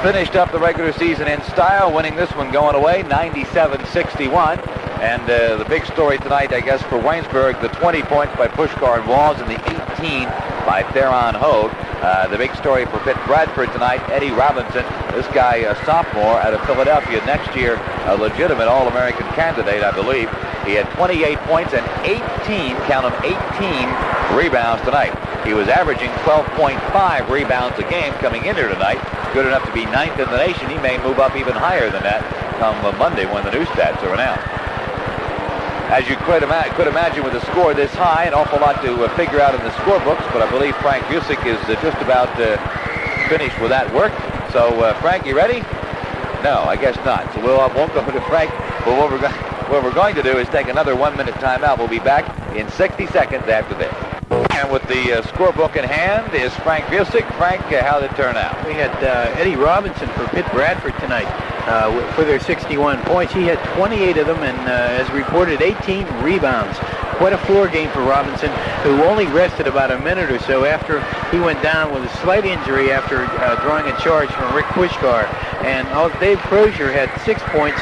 finished up the regular season in style, winning this one going away, 97-61. And the big story tonight, I guess, for Waynesburg, the 20 points by Puskar and Walls and the 18 by Theron Hogue. The big story for Pitt Bradford tonight, Eddie Robinson. This guy, a sophomore out of Philadelphia, next year a legitimate All-American candidate, I believe. He had 28 points and 18, count them, 18 rebounds tonight. He was averaging 12.5 rebounds a game coming into tonight. Good enough to be 9th in the nation. He may move up even higher than that come Monday when the new stats are announced. As you could imagine with a score this high, an awful lot to figure out in the scorebooks, but I believe Frank Busick is just about finished with that work. So, Frank, you ready? No, I guess not. So we won't go to Frank, but what we're going to do is take another 1-minute timeout. We'll be back in 60 seconds after this. And with the scorebook in hand is Frank Busick. Frank, how did it turn out? We had Eddie Robinson for Pitt Bradford tonight for their 61 points. He had 28 of them and, as reported, 18 rebounds. Quite a floor game for Robinson, who only rested about a minute or so after he went down with a slight injury after drawing a charge from Rick Puskar. And Dave Crozier had 6 points,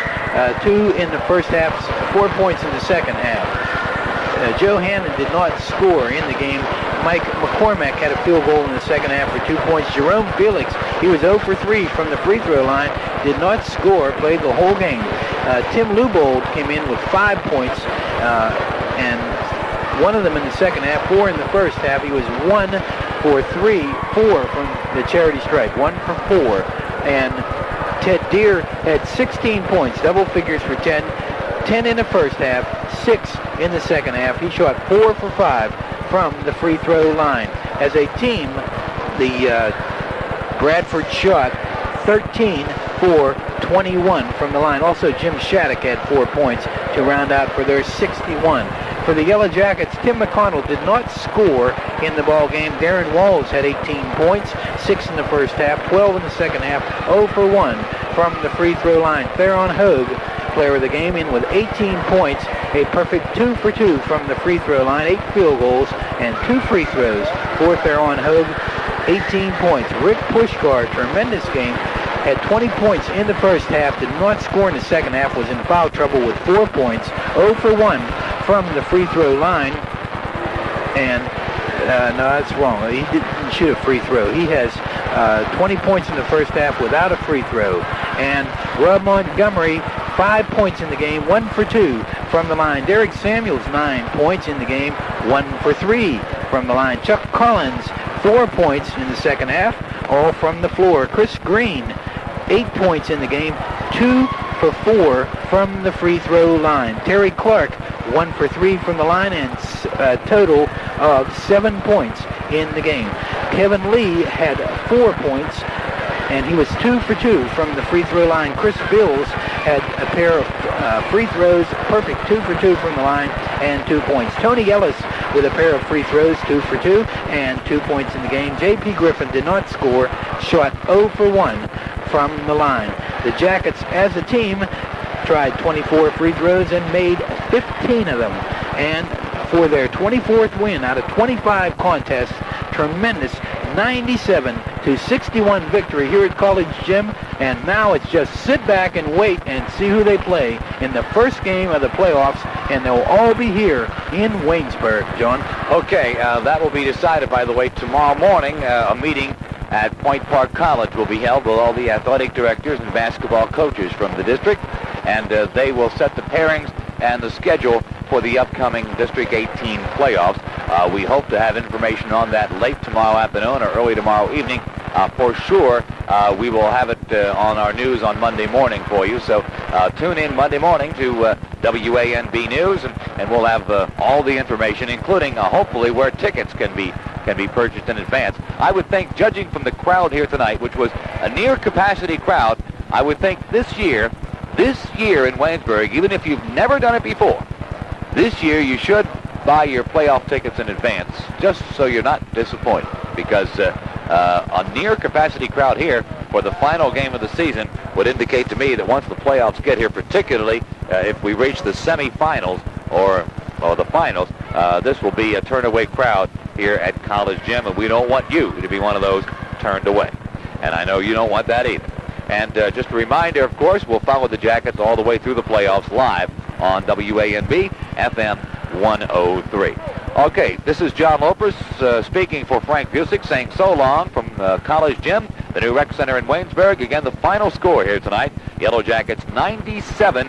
2 in the first half, 4 points in the second half. Joe Hannon did not score in the game. Mike McCormack had a field goal in the second half for 2 points. Jerome Felix, he was 0 for 3 from the free throw line, did not score, played the whole game. Tim Lubold came in with 5 points, and 1 of them in the second half, 4 in the first half. He was 1 for 3, 4 from the charity stripe, 1 for 4. And Ted Deere had 16 points, double figures for 10, 10 in the first half, 6 in the second half. He shot 4 for 5 from the free throw line. As a team, the Bradford shot 13 for 21 from the line. Also, Jim Shattuck had 4 points to round out for their 61. For the Yellow Jackets, Tim McConnell did not score in the ball game. Darren Walls had 18 points, 6 in the first half, 12 in the second half, 0 for 1 from the free throw line. Theron Hogue, player of the game, in with 18 points, a perfect 2 for 2 from the free throw line, 8 field goals and 2 free throws for Theron Hogue, 18 points. Rick Puskar, tremendous game, had 20 points in the first half, did not score in the second half, was in foul trouble with 4 points, 0 for 1 from the free throw line. And no, that's wrong. He didn't shoot a free throw. He has 20 points in the first half without a free throw. And Rob Montgomery, 5 points in the game, 1 for 2 from the line. Derek Samuels, 9 points in the game, 1 for 3 from the line. Chuck Collins, 4 points in the second half, all from the floor. Chris Green, 8 points in the game, 2 for 4 from the free throw line. Terry Clark, 1 for 3 from the line, and a total of 7 points in the game. Kevin Lee had 4 points, and he was 2 for 2 from the free throw line. Chris Bills had a pair of free throws, perfect 2 for 2 from the line, and 2 points. Tony Ellis with a pair of free throws, 2 for 2, and 2 points in the game. J.P. Griffin did not score, shot 0 for 1 from the line. The Jackets, as a team, tried 24 free throws and made 15 of them. And for their 24th win out of 25 contests, tremendous 97-61 victory here at College Gym. And now it's just sit back and wait and see who they play in the first game of the playoffs, and they'll all be here in Waynesburg, John. Okay, that will be decided, by the way, tomorrow morning. A meeting at Point Park College will be held with all the athletic directors and basketball coaches from the district, and they will set the pairings and the schedule for the upcoming District 18 playoffs. We hope to have information on that late tomorrow afternoon or early tomorrow evening. For sure, we will have it on our news on Monday morning for you. So tune in Monday morning to WANB News, and we'll have all the information, including hopefully where tickets can be purchased in advance. I would think, judging from the crowd here tonight, which was a near capacity crowd, I would think this year in Waynesburg, even if you've never done it before, this year you should buy your playoff tickets in advance, just so you're not disappointed, because a near capacity crowd here for the final game of the season would indicate to me that once the playoffs get here, particularly if we reach the semifinals or the finals, this will be a turn-away crowd here at College Gym, and we don't want you to be one of those turned away. And I know you don't want that either. And just a reminder, of course, we'll follow the Jackets all the way through the playoffs live on WANB FM 103. Okay, this is John Lopers speaking for Frank Busick, saying so long from College Gym, the new rec center in Waynesburg. Again, the final score here tonight, Yellow Jackets 97.